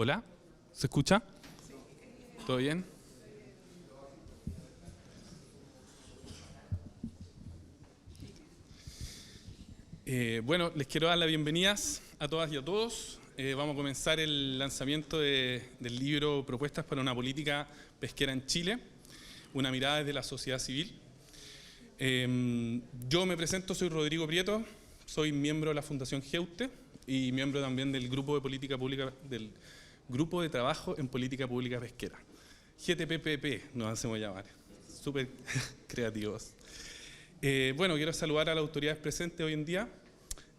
Hola, ¿se escucha? ¿Todo bien? Bueno, les quiero dar las bienvenidas a todas y a todos. Vamos a comenzar el lanzamiento del libro Propuestas para una política pesquera en Chile, una mirada desde la sociedad civil. Yo me presento, soy Rodrigo Prieto, soy miembro de la Fundación GEUTE y miembro también del Grupo de Política Pública, del Grupo de Trabajo en Política Pública Pesquera. GTPPP nos hacemos llamar, súper creativos. Bueno, quiero saludar a las autoridades presentes hoy en día,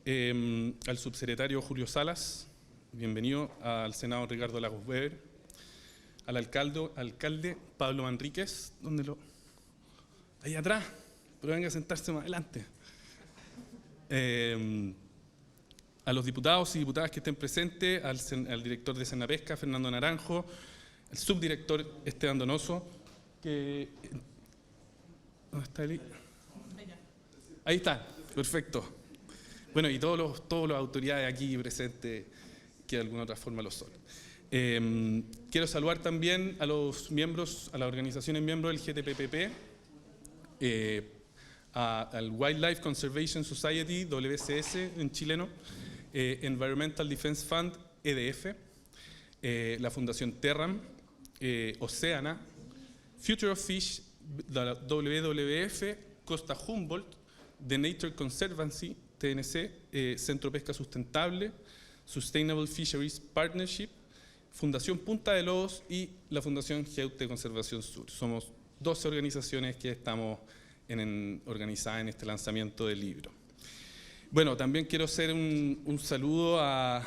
al subsecretario Julio Salas, bienvenido, al senador Ricardo Lagos Weber, al alcalde Pablo Manríquez, ahí atrás, pero venga a sentarse más adelante. A los diputados y diputadas que estén presentes, al director de Senapesca, Fernando Naranjo, al subdirector Esteban Donoso, ¿dónde está él? Ahí está, perfecto. Bueno, y todas las autoridades aquí presentes que de alguna otra forma lo son. Quiero saludar también a los miembros, a las organizaciones miembros del GTPPP, al Wildlife Conservation Society, WCS en chileno, Environmental Defense Fund, EDF, la Fundación Terram, Oceana, Future of Fish, la WWF, Costa Humboldt, The Nature Conservancy, TNC, Centro Pesca Sustentable, Sustainable Fisheries Partnership, Fundación Punta de Lobos y la Fundación GEUTE Conservación Sur. Somos 12 organizaciones que estamos organizadas en este lanzamiento del libro. Bueno, también quiero hacer un saludo a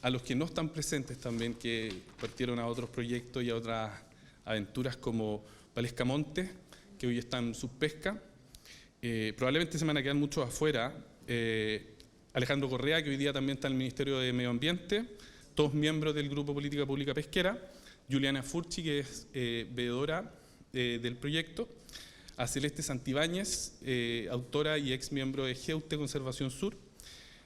los que no están presentes también, que partieron a otros proyectos y a otras aventuras como Valesca Montes, que hoy está en subpesca. Probablemente se van a quedar muchos afuera. Alejandro Correa, que hoy día también está en el Ministerio de Medio Ambiente, todos miembros del Grupo Política Pública Pesquera. Juliana Furchi, que es veedora del proyecto. A Celeste Santibáñez, autora y ex miembro de GEUTE Conservación Sur.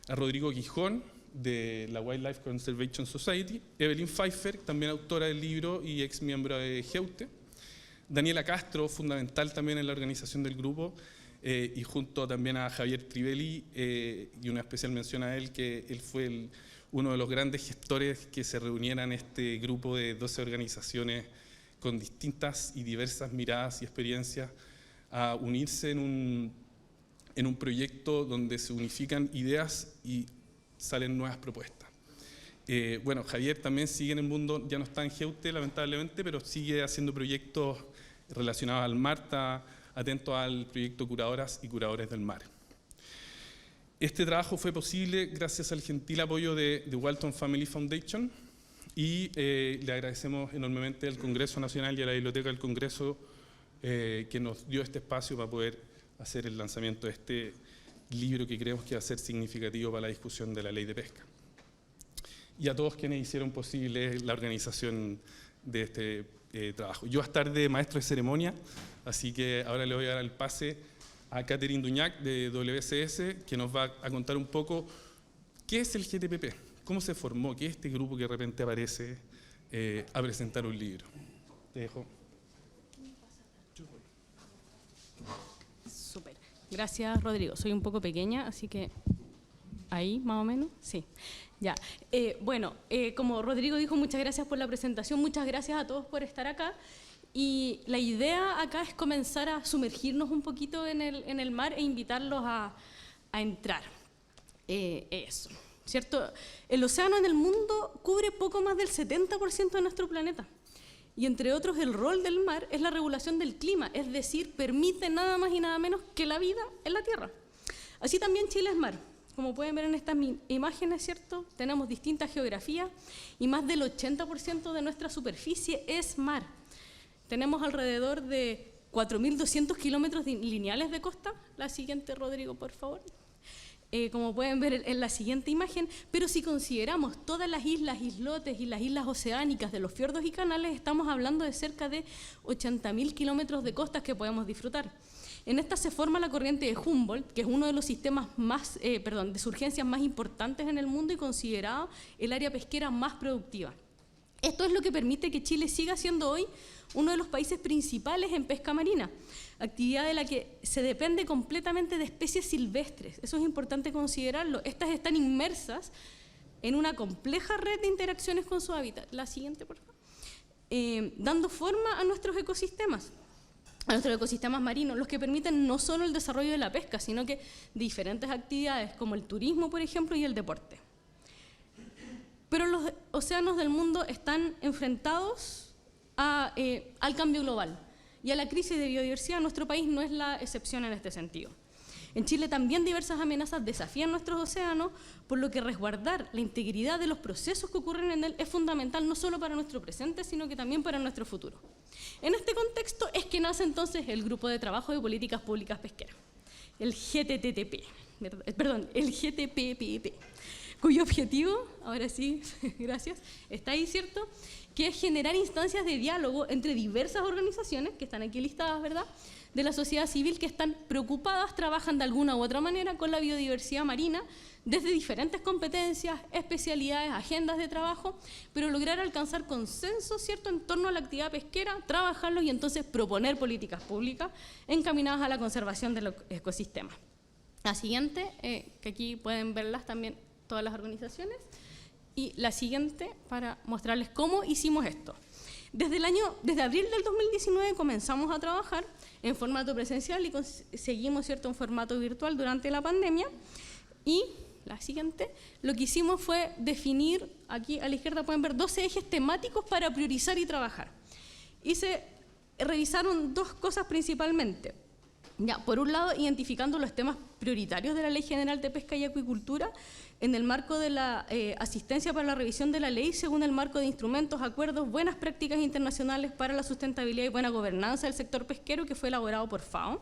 A Rodrigo Gijón, de la Wildlife Conservation Society. Evelyn Pfeiffer, también autora del libro y ex miembro de GEUTE. Daniela Castro, fundamental también en la organización del grupo, y junto también a Javier Trivelli, y una especial mención a él, que él fue uno de los grandes gestores que se reunieran este grupo de 12 organizaciones con distintas y diversas miradas y experiencias a unirse en un proyecto donde se unifican ideas y salen nuevas propuestas. Bueno, Javier también sigue en el mundo, ya no está en GEUTE lamentablemente, pero sigue haciendo proyectos relacionados al mar, está atento al proyecto Curadoras y Curadores del Mar. Este trabajo fue posible gracias al gentil apoyo de Walton Family Foundation y le agradecemos enormemente al Congreso Nacional y a la Biblioteca del Congreso que nos dio este espacio para poder hacer el lanzamiento de este libro que creemos que va a ser significativo para la discusión de la ley de pesca. Y a todos quienes hicieron posible la organización de este trabajo. Yo voy a estar de maestro de ceremonia, así que ahora le voy a dar el pase a Catherine Duñac de WCS, que nos va a contar un poco qué es el GTPP, cómo se formó, qué es este grupo que de repente aparece a presentar un libro. Te dejo. Súper. Gracias, Rodrigo. Soy un poco pequeña, así que ahí, más o menos, sí. Ya. Bueno, como Rodrigo dijo, muchas gracias por la presentación, muchas gracias a todos por estar acá. Y la idea acá es comenzar a sumergirnos un poquito en el mar e invitarlos a entrar. Eso, ¿cierto? El océano en el mundo cubre poco más del 70% de nuestro planeta. Y entre otros, el rol del mar es la regulación del clima, es decir, permite nada más y nada menos que la vida en la Tierra. Así también Chile es mar. Como pueden ver en estas imágenes, ¿cierto? Tenemos distintas geografías y más del 80% de nuestra superficie es mar. Tenemos alrededor de 4.200 kilómetros lineales de costa. La siguiente, Rodrigo, por favor. Como pueden ver en la siguiente imagen, pero si consideramos todas las islas, islotes y las islas oceánicas de los fiordos y canales, estamos hablando de cerca de 80.000 kilómetros de costas que podemos disfrutar. En esta se forma la corriente de Humboldt, que es uno de los sistemas de surgencias más importantes en el mundo y considerado el área pesquera más productiva. Esto es lo que permite que Chile siga siendo hoy uno de los países principales en pesca marina, actividad de la que se depende completamente de especies silvestres. Eso es importante considerarlo. Estas están inmersas en una compleja red de interacciones con su hábitat. La siguiente, por favor. Dando forma a nuestros ecosistemas marinos, los que permiten no solo el desarrollo de la pesca, sino que diferentes actividades como el turismo, por ejemplo, y el deporte. Pero los océanos del mundo están enfrentados al cambio global y a la crisis de biodiversidad. Nuestro país no es la excepción en este sentido. En Chile también diversas amenazas desafían nuestros océanos, por lo que resguardar la integridad de los procesos que ocurren en él es fundamental no solo para nuestro presente, sino que también para nuestro futuro. En este contexto es que nace entonces el Grupo de Trabajo de Políticas Públicas Pesqueras, el GTPPP, cuyo objetivo, ahora sí, gracias, está ahí, ¿cierto?, que es generar instancias de diálogo entre diversas organizaciones, que están aquí listadas, ¿verdad?, de la sociedad civil que están preocupadas, trabajan de alguna u otra manera con la biodiversidad marina, desde diferentes competencias, especialidades, agendas de trabajo, pero lograr alcanzar consenso, ¿cierto?, en torno a la actividad pesquera, trabajarlo y entonces proponer políticas públicas encaminadas a la conservación de los ecosistemas. La siguiente, que aquí pueden verlas también todas las organizaciones, y la siguiente para mostrarles cómo hicimos esto. Desde abril del 2019 comenzamos a trabajar en formato presencial y seguimos, ¿cierto?, un formato virtual durante la pandemia. Y la siguiente, lo que hicimos fue definir, aquí a la izquierda pueden ver 12 ejes temáticos para priorizar y trabajar. Y se revisaron dos cosas principalmente. Ya, por un lado, identificando los temas prioritarios de la Ley General de Pesca y Acuicultura en el marco de la asistencia para la revisión de la ley según el marco de instrumentos, acuerdos, buenas prácticas internacionales para la sustentabilidad y buena gobernanza del sector pesquero, que fue elaborado por FAO,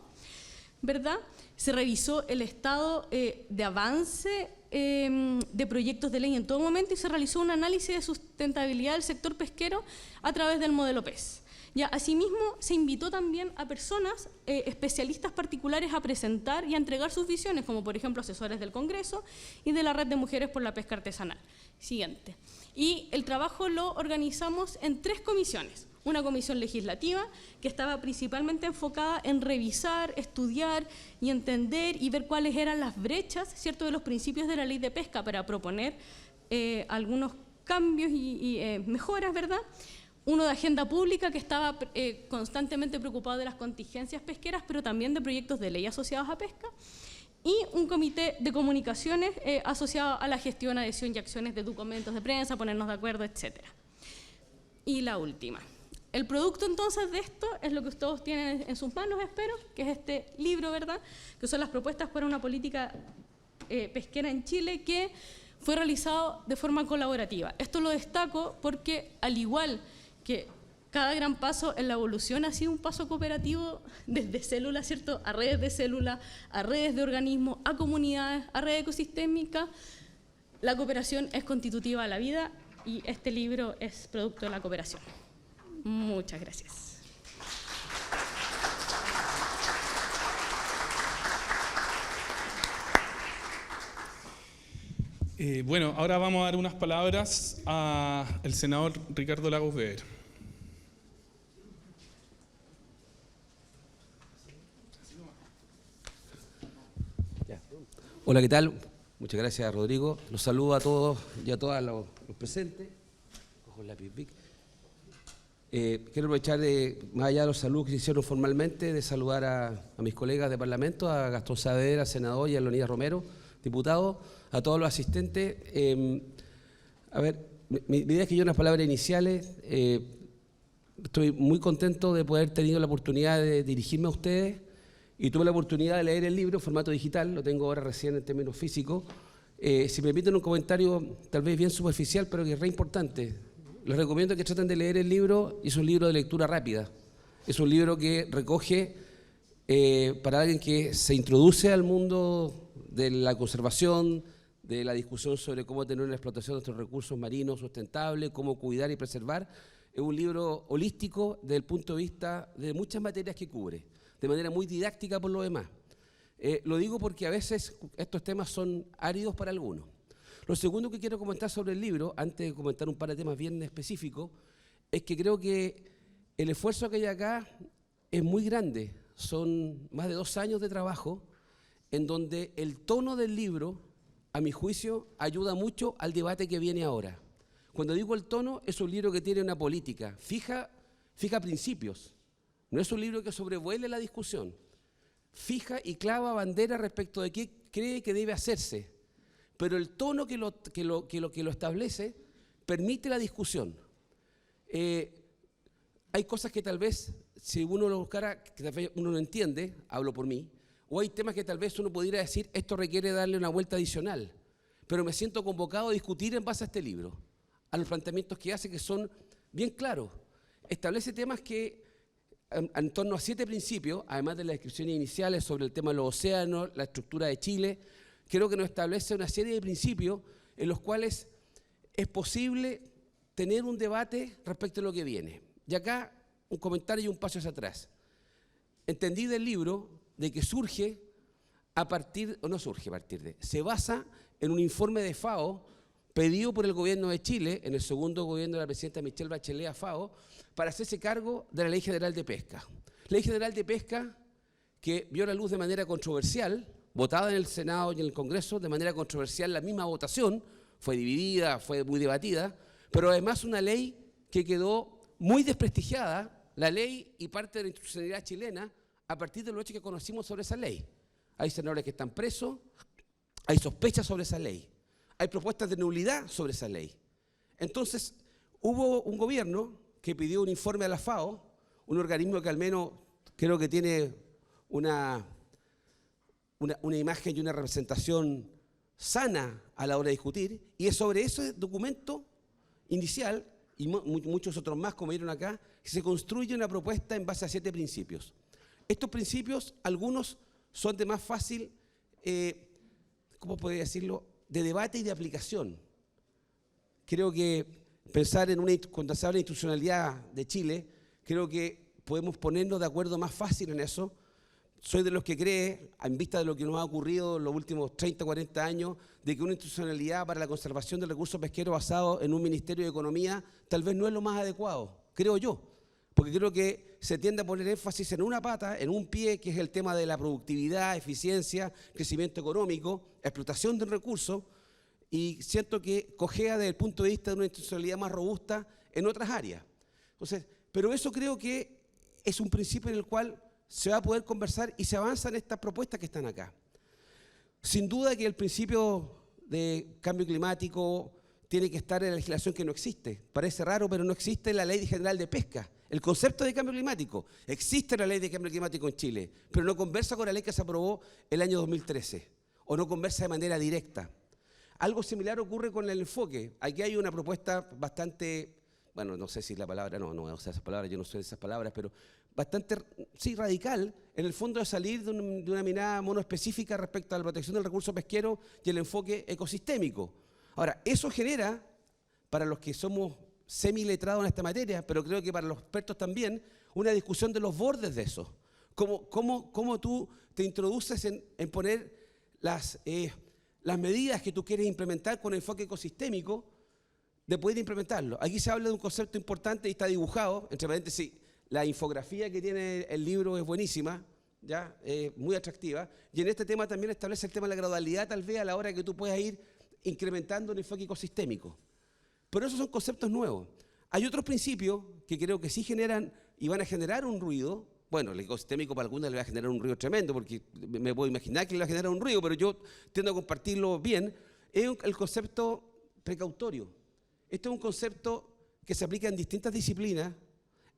¿verdad? Se revisó el estado de avance de proyectos de ley en todo momento y se realizó un análisis de sustentabilidad del sector pesquero a través del modelo PES. Ya, asimismo, se invitó también a personas, especialistas particulares, a presentar y a entregar sus visiones, como por ejemplo asesores del Congreso y de la Red de Mujeres por la Pesca Artesanal. Siguiente. Y el trabajo lo organizamos en 3 comisiones. Una comisión legislativa que estaba principalmente enfocada en revisar, estudiar y entender y ver cuáles eran las brechas, ¿cierto?, de los principios de la ley de pesca para proponer algunos cambios y mejoras, ¿verdad? Uno de agenda pública que estaba constantemente preocupado de las contingencias pesqueras, pero también de proyectos de ley asociados a pesca, y un comité de comunicaciones asociado a la gestión, adhesión y acciones de documentos de prensa, ponernos de acuerdo, etc. Y la última. El producto entonces de esto es lo que todos tienen en sus manos, espero, que es este libro, ¿verdad?, que son las propuestas para una política pesquera en Chile, que fue realizado de forma colaborativa. Esto lo destaco porque, al igual que cada gran paso en la evolución ha sido un paso cooperativo desde células, ¿cierto?, a redes de células, a redes de organismos, a comunidades, a redes ecosistémicas. La cooperación es constitutiva de la vida y este libro es producto de la cooperación. Muchas gracias. Bueno, ahora vamos a dar unas palabras al senador Ricardo Lagos Weber. Hola, ¿qué tal? Muchas gracias, Rodrigo. Los saludo a todos y a todas los presentes. Cojo el lápiz Vic. Quiero aprovechar, más allá de los saludos que se hicieron formalmente, de saludar a mis colegas de Parlamento, a Gastón Saavedra, senador, y a Leonidas Romero, diputado, a todos los asistentes. A ver, mi idea es que yo unas palabras iniciales. Estoy muy contento de poder haber tenido la oportunidad de dirigirme a ustedes y tuve la oportunidad de leer el libro en formato digital, lo tengo ahora recién en términos físicos. Si me permiten un comentario tal vez bien superficial, pero que es re importante. Les recomiendo que traten de leer el libro. Es un libro de lectura rápida. Es un libro que recoge, para alguien que se introduce al mundo de la conservación, de la discusión sobre cómo tener una explotación de nuestros recursos marinos sustentable, cómo cuidar y preservar. Es un libro holístico desde el punto de vista de muchas materias que cubre, de manera muy didáctica por lo demás. Lo digo porque a veces estos temas son áridos para algunos. Lo segundo que quiero comentar sobre el libro, antes de comentar un par de temas bien específicos, es que creo que el esfuerzo que hay acá es muy grande. Son más de 2 años de trabajo en donde el tono del libro, a mi juicio, ayuda mucho al debate que viene ahora. Cuando digo el tono, es un libro que tiene una política, fija principios. No es un libro que sobrevuele la discusión. Fija y clava bandera respecto de qué cree que debe hacerse. Pero el tono que lo establece permite la discusión. Hay cosas que tal vez, si uno lo buscara, que tal vez uno no entiende, hablo por mí, o hay temas que tal vez uno pudiera decir, esto requiere darle una vuelta adicional, pero me siento convocado a discutir en base a este libro, a los planteamientos que hace, que son bien claros. Establece temas que, en torno a 7 principios, además de las descripciones iniciales sobre el tema de los océanos, la estructura de Chile, creo que nos establece una serie de principios en los cuales es posible tener un debate respecto a lo que viene. Y acá un comentario y un paso hacia atrás. Entendí del libro de que surge a partir, o no surge a partir de, se basa en un informe de FAO pedido por el gobierno de Chile, en el segundo gobierno de la presidenta Michelle Bachelet a FAO, para hacerse cargo de la Ley General de Pesca. Ley General de Pesca que vio la luz de manera controversial, votada en el Senado y en el Congreso de manera controversial, la misma votación, fue dividida, fue muy debatida, pero además una ley que quedó muy desprestigiada, la ley y parte de la institucionalidad chilena, a partir de los hechos que conocimos sobre esa ley. Hay senadores que están presos, hay sospechas sobre esa ley, hay propuestas de nulidad sobre esa ley. Entonces, hubo un gobierno que pidió un informe a la FAO, un organismo que al menos creo que tiene una imagen y una representación sana a la hora de discutir, y es sobre ese documento inicial, y muchos otros más, como vieron acá, que se construye una propuesta en base a 7 principios. Estos principios, algunos son de más fácil, ¿cómo podría decirlo?, de debate y de aplicación. Creo que pensar cuando se habla de institucionalidad de Chile, creo que podemos ponernos de acuerdo más fácil en eso. Soy de los que cree, en vista de lo que nos ha ocurrido en los últimos 30, 40 años, de que una institucionalidad para la conservación del recurso pesquero basado en un Ministerio de Economía tal vez no es lo más adecuado, creo yo. Porque creo que se tiende a poner énfasis en una pata, en un pie, que es el tema de la productividad, eficiencia, crecimiento económico, explotación del recurso, y siento que cojea desde el punto de vista de una institucionalidad más robusta en otras áreas. Entonces, pero eso creo que es un principio en el cual se va a poder conversar y se avanza en estas propuestas que están acá. Sin duda que el principio de cambio climático tiene que estar en la legislación que no existe. Parece raro, pero no existe en la Ley General de Pesca. El concepto de cambio climático existe en la Ley de Cambio Climático en Chile, pero no conversa con la ley que se aprobó el año 2013, o no conversa de manera directa. Algo similar ocurre con el enfoque. Aquí hay una propuesta bastante, bueno, no sé si la palabra, no sé esas palabras, yo no sé esas palabras, pero bastante, sí, radical, en el fondo de salir de una mirada monoespecífica respecto a la protección del recurso pesquero y el enfoque ecosistémico. Ahora, eso genera, para los que somos semi-letrados en esta materia, pero creo que para los expertos también, una discusión de los bordes de eso. ¿Cómo tú te introduces en poner las medidas que tú quieres implementar con enfoque ecosistémico, de poder implementarlo? Aquí se habla de un concepto importante y está dibujado, entre paréntesis, la infografía que tiene el libro es buenísima, ¿ya? Muy atractiva, y en este tema también establece el tema de la gradualidad, tal vez a la hora que tú puedas ir incrementando el enfoque ecosistémico. Pero esos son conceptos nuevos. Hay otros principios que creo que sí generan y van a generar un ruido. Bueno, el ecosistémico para algunos le va a generar un ruido tremendo, porque me puedo imaginar que le va a generar un ruido, pero yo tiendo a compartirlo bien. Es el concepto precautorio. Este es un concepto que se aplica en distintas disciplinas,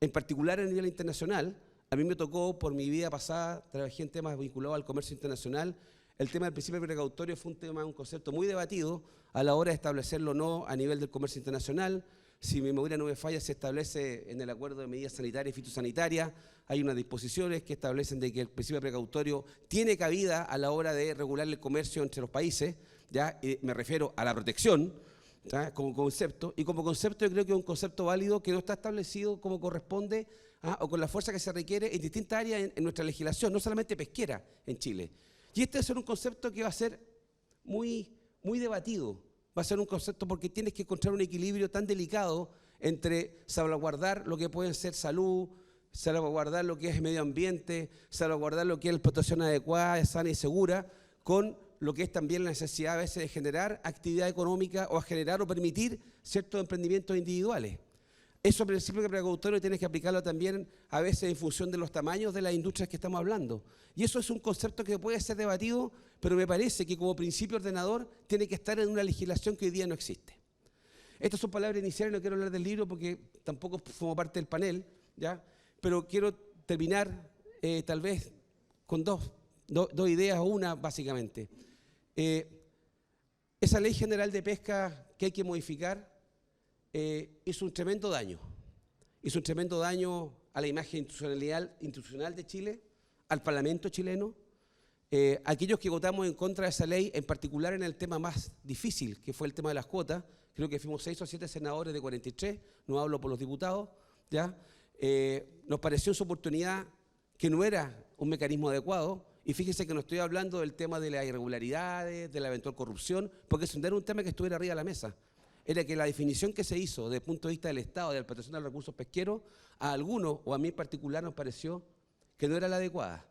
en particular a nivel internacional. A mí me tocó, por mi vida pasada, trabajé en temas vinculados al comercio internacional. El tema del principio precautorio fue un concepto muy debatido a la hora de establecerlo o no a nivel del comercio internacional. Si mi memoria no me falla, se establece en el acuerdo de medidas sanitarias y fitosanitarias, hay unas disposiciones que establecen de que el principio precautorio tiene cabida a la hora de regular el comercio entre los países, ¿ya? Me refiero a la protección, ¿ya? Como concepto, y como concepto yo creo que es un concepto válido que no está establecido como corresponde, o con la fuerza que se requiere en distintas áreas en nuestra legislación, no solamente pesquera en Chile. Y este va a ser un concepto que va a ser muy debatido, va a ser un concepto porque tienes que encontrar un equilibrio tan delicado entre salvaguardar lo que puede ser salud, salvaguardar lo que es medio ambiente, salvaguardar lo que es la explotación adecuada, sana y segura, con lo que es también la necesidad a veces de generar actividad económica o a generar o permitir ciertos emprendimientos individuales. Eso, principio que precautorio, tienes que aplicarlo también a veces en función de los tamaños de las industrias que estamos hablando. Y eso es un concepto que puede ser debatido, pero me parece que como principio ordenador tiene que estar en una legislación que hoy día no existe. Estas son palabras iniciales, no quiero hablar del libro porque tampoco formo parte del panel, ¿ya? Pero quiero terminar tal vez con dos ideas, o una básicamente. Esa ley general de pesca que hay que modificar hizo un tremendo daño. Hizo un tremendo daño a la imagen institucional de Chile, al Parlamento chileno. Aquellos que votamos en contra de esa ley, en particular en el tema más difícil, que fue el tema de las cuotas, creo que fuimos 6 o 7 senadores de 43, no hablo por los diputados, ¿ya? Nos pareció en su oportunidad que no era un mecanismo adecuado, y fíjense que no estoy hablando del tema de las irregularidades, de la eventual corrupción, porque eso no era un tema que estuviera arriba de la mesa. Era que la definición que se hizo desde el punto de vista del Estado, de la protección de los recursos pesqueros, a algunos, o a mí en particular, nos pareció que no era la adecuada.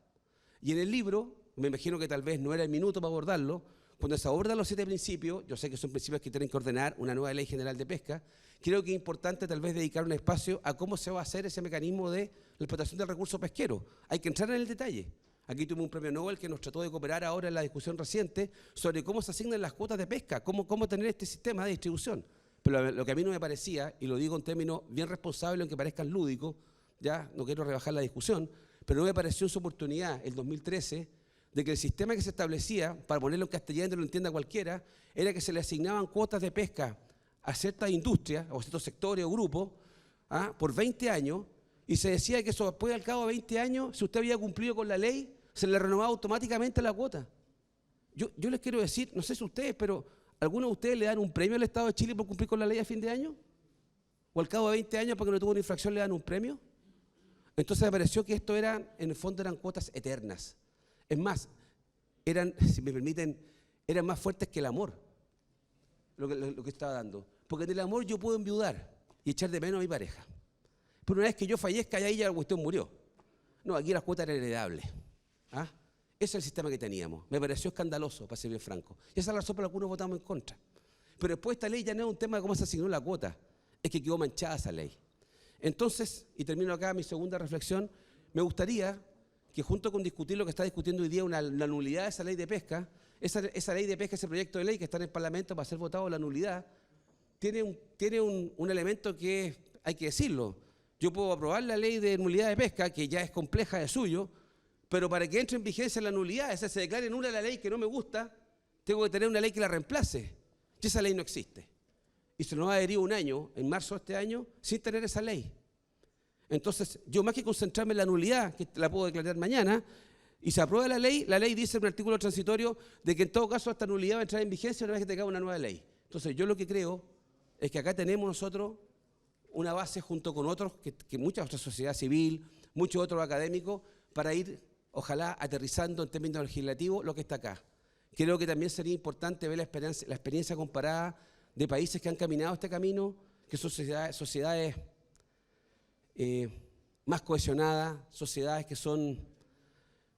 Y en el libro, me imagino que tal vez no era el minuto para abordarlo, cuando se abordan los 7 principios, yo sé que son principios que tienen que ordenar una nueva ley general de pesca, creo que es importante tal vez dedicar un espacio a cómo se va a hacer ese mecanismo de la explotación del recurso pesquero. Hay que entrar en el detalle. Aquí tuvimos un premio Nobel que nos trató de cooperar ahora en la discusión reciente sobre cómo se asignan las cuotas de pesca, cómo tener este sistema de distribución. Pero lo que a mí no me parecía, y lo digo en términos bien responsables, aunque parezcan lúdicos, ya no quiero rebajar la discusión, pero no me pareció en su oportunidad, el 2013, de que el sistema que se establecía, para ponerlo en castellano y lo entienda cualquiera, era que se le asignaban cuotas de pesca a ciertas industrias, o a ciertos sectores o grupos, por 20 años, y se decía que eso después, al cabo de 20 años, si usted había cumplido con la ley, se le renovaba automáticamente la cuota. Yo les quiero decir, no sé si ustedes, pero ¿algunos de ustedes le dan un premio al Estado de Chile por cumplir con la ley a fin de año? ¿O al cabo de 20 años, porque no tuvo una infracción, le dan un premio? Entonces me pareció que esto en el fondo eran cuotas eternas. Es más, eran, si me permiten, eran más fuertes que el amor, lo que estaba dando. Porque en el amor yo puedo enviudar y echar de menos a mi pareja. Pero una vez que yo fallezca, ya ahí ya la cuestión murió. No, aquí las cuotas eran heredables. Ese es el sistema que teníamos. Me pareció escandaloso, para ser bien franco. Y esa es la razón por la que algunos votamos en contra. Pero después esta ley ya no es un tema de cómo se asignó la cuota, es que quedó manchada esa ley. Entonces, y termino acá mi segunda reflexión, me gustaría que junto con discutir lo que está discutiendo hoy día, la nulidad de esa ley de pesca, esa ley de pesca, ese proyecto de ley que está en el Parlamento para ser votado, la nulidad, tiene un elemento que hay que decirlo. Yo puedo aprobar la ley de nulidad de pesca, que ya es compleja de suyo, pero para que entre en vigencia la nulidad, se declare nula la ley que no me gusta, tengo que tener una ley que la reemplace. Y esa ley no existe. Y se nos va a adherir un año, en marzo de este año, sin tener esa ley. Entonces, yo más que concentrarme en la nulidad, que la puedo declarar mañana, y se aprueba la ley dice en un artículo transitorio de que en todo caso esta nulidad va a entrar en vigencia una vez que tengamos una nueva ley. Entonces, yo lo que creo es que acá tenemos nosotros una base junto con otros, que mucha otra sociedad civil, muchos otros académicos, para ir, ojalá, aterrizando en términos legislativos lo que está acá. Creo que también sería importante ver la experiencia comparada de países que han caminado este camino, que son sociedades más cohesionadas, sociedades que son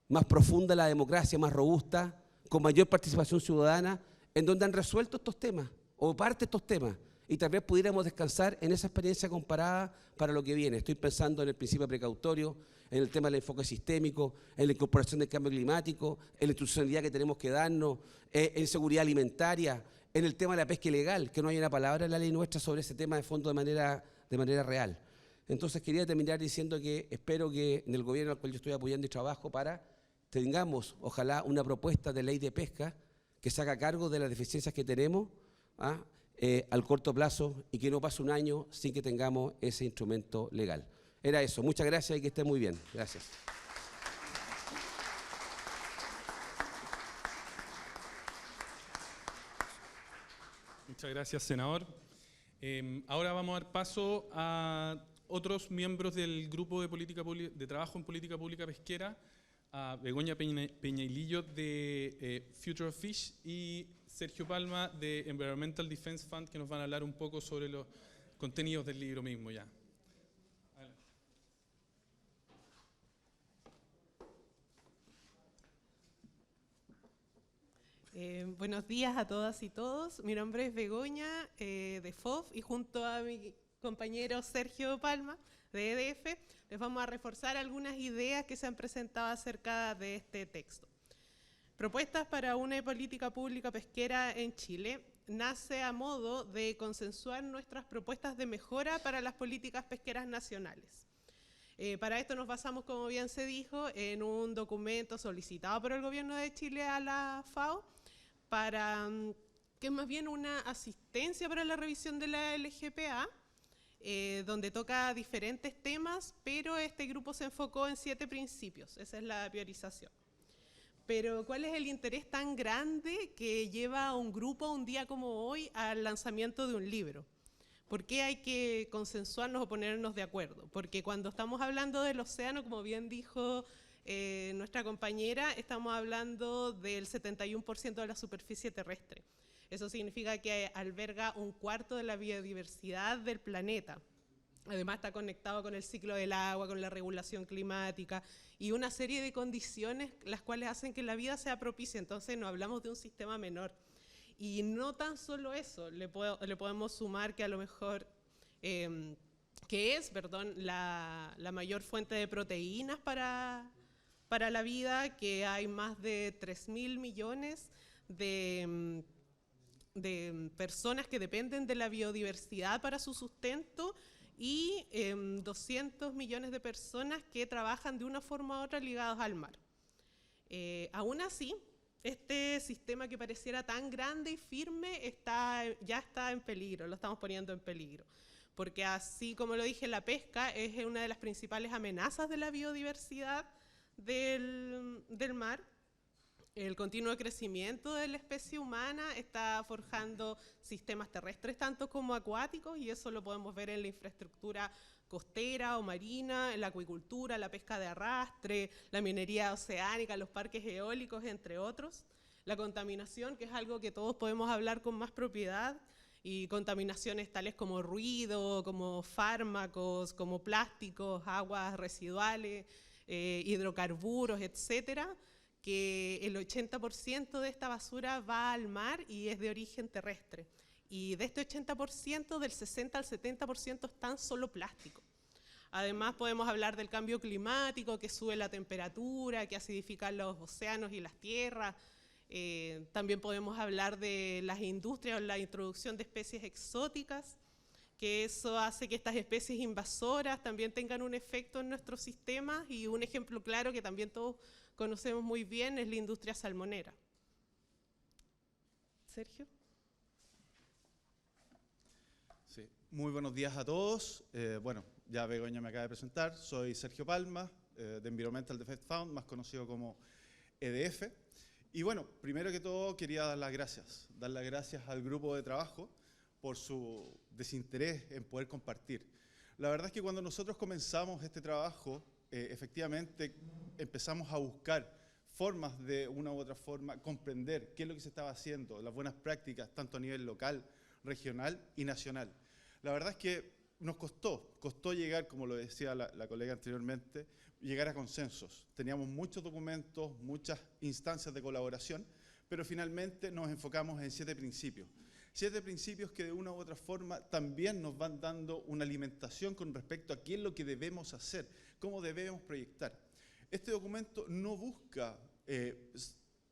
más profundas la democracia, más robusta, con mayor participación ciudadana, en donde han resuelto estos temas, o parte de estos temas, y tal vez pudiéramos descansar en esa experiencia comparada para lo que viene. Estoy pensando en el principio precautorio, en el tema del enfoque sistémico, en la incorporación del cambio climático, en la institucionalidad que tenemos que darnos, en seguridad alimentaria, en el tema de la pesca ilegal, que no hay una palabra en la ley nuestra sobre ese tema de fondo de manera real. Entonces quería terminar diciendo que espero que en el gobierno al cual yo estoy apoyando y trabajo para tengamos, ojalá, una propuesta de ley de pesca que se haga cargo de las deficiencias que tenemos al corto plazo y que no pase un año sin que tengamos ese instrumento legal. Era eso. Muchas gracias y que estén muy bien. Gracias. Muchas gracias, senador. Ahora vamos a dar paso a otros miembros del grupo de trabajo en política pública pesquera, a Begoña Peñailillo de Future of Fish y Sergio Palma de Environmental Defense Fund, que nos van a hablar un poco sobre los contenidos del libro mismo ya. Adelante. Buenos días a todas y todos. Mi nombre es Begoña de FOF y junto a mi compañero Sergio Palma de EDF les vamos a reforzar algunas ideas que se han presentado acerca de este texto. Propuestas para una política pública pesquera en Chile nace a modo de consensuar nuestras propuestas de mejora para las políticas pesqueras nacionales. Para esto nos basamos, como bien se dijo, en un documento solicitado por el Gobierno de Chile a la FAO, que es más bien una asistencia para la revisión de la LGPA, donde toca diferentes temas, pero este grupo se enfocó en 7 principios, esa es la priorización. Pero ¿cuál es el interés tan grande que lleva a un grupo un día como hoy al lanzamiento de un libro? ¿Por qué hay que consensuarnos o ponernos de acuerdo? Porque cuando estamos hablando del océano, como bien dijo nuestra compañera, estamos hablando del 71% de la superficie terrestre. Eso significa que alberga un cuarto de la biodiversidad del planeta. Además está conectado con el ciclo del agua, con la regulación climática y una serie de condiciones las cuales hacen que la vida sea propicia. Entonces no hablamos de un sistema menor. Y no tan solo eso, le podemos sumar que a lo mejor, la mayor fuente de proteínas para la vida, que hay más de 3.000 millones de personas que dependen de la biodiversidad para su sustento, y 200 millones de personas que trabajan de una forma u otra ligados al mar. Aún así, este sistema que pareciera tan grande y firme ya está en peligro, lo estamos poniendo en peligro. Porque así como lo dije, la pesca es una de las principales amenazas de la biodiversidad del mar. El continuo crecimiento de la especie humana está forjando sistemas terrestres tanto como acuáticos, y eso lo podemos ver en la infraestructura costera o marina, en la acuicultura, la pesca de arrastre, la minería oceánica, los parques eólicos, entre otros. La contaminación, que es algo que todos podemos hablar con más propiedad, y contaminaciones tales como ruido, como fármacos, como plásticos, aguas residuales, hidrocarburos, etcétera, que el 80% de esta basura va al mar y es de origen terrestre. Y de este 80%, del 60 al 70% es tan solo plástico. Además podemos hablar del cambio climático, que sube la temperatura, que acidifica los océanos y las tierras. También podemos hablar de las industrias o la introducción de especies exóticas, que eso hace que estas especies invasoras también tengan un efecto en nuestros sistemas, y un ejemplo claro que también todos conocemos muy bien es la industria salmonera. Sergio. Sí. Muy buenos días a todos. Bueno, ya Begoña me acaba de presentar. Soy Sergio Palma, de Environmental Defense Fund, más conocido como EDF. Y bueno, primero que todo quería dar las gracias al grupo de trabajo por su desinterés en poder compartir. La verdad es que cuando nosotros comenzamos este trabajo, efectivamente empezamos a buscar formas de una u otra forma, comprender qué es lo que se estaba haciendo, las buenas prácticas, tanto a nivel local, regional y nacional. La verdad es que nos costó llegar, como lo decía la colega anteriormente, llegar a consensos. Teníamos muchos documentos, muchas instancias de colaboración, pero finalmente nos enfocamos en 7 principios. 7 principios que de una u otra forma también nos van dando una alimentación con respecto a qué es lo que debemos hacer, cómo debemos proyectar. Este documento no busca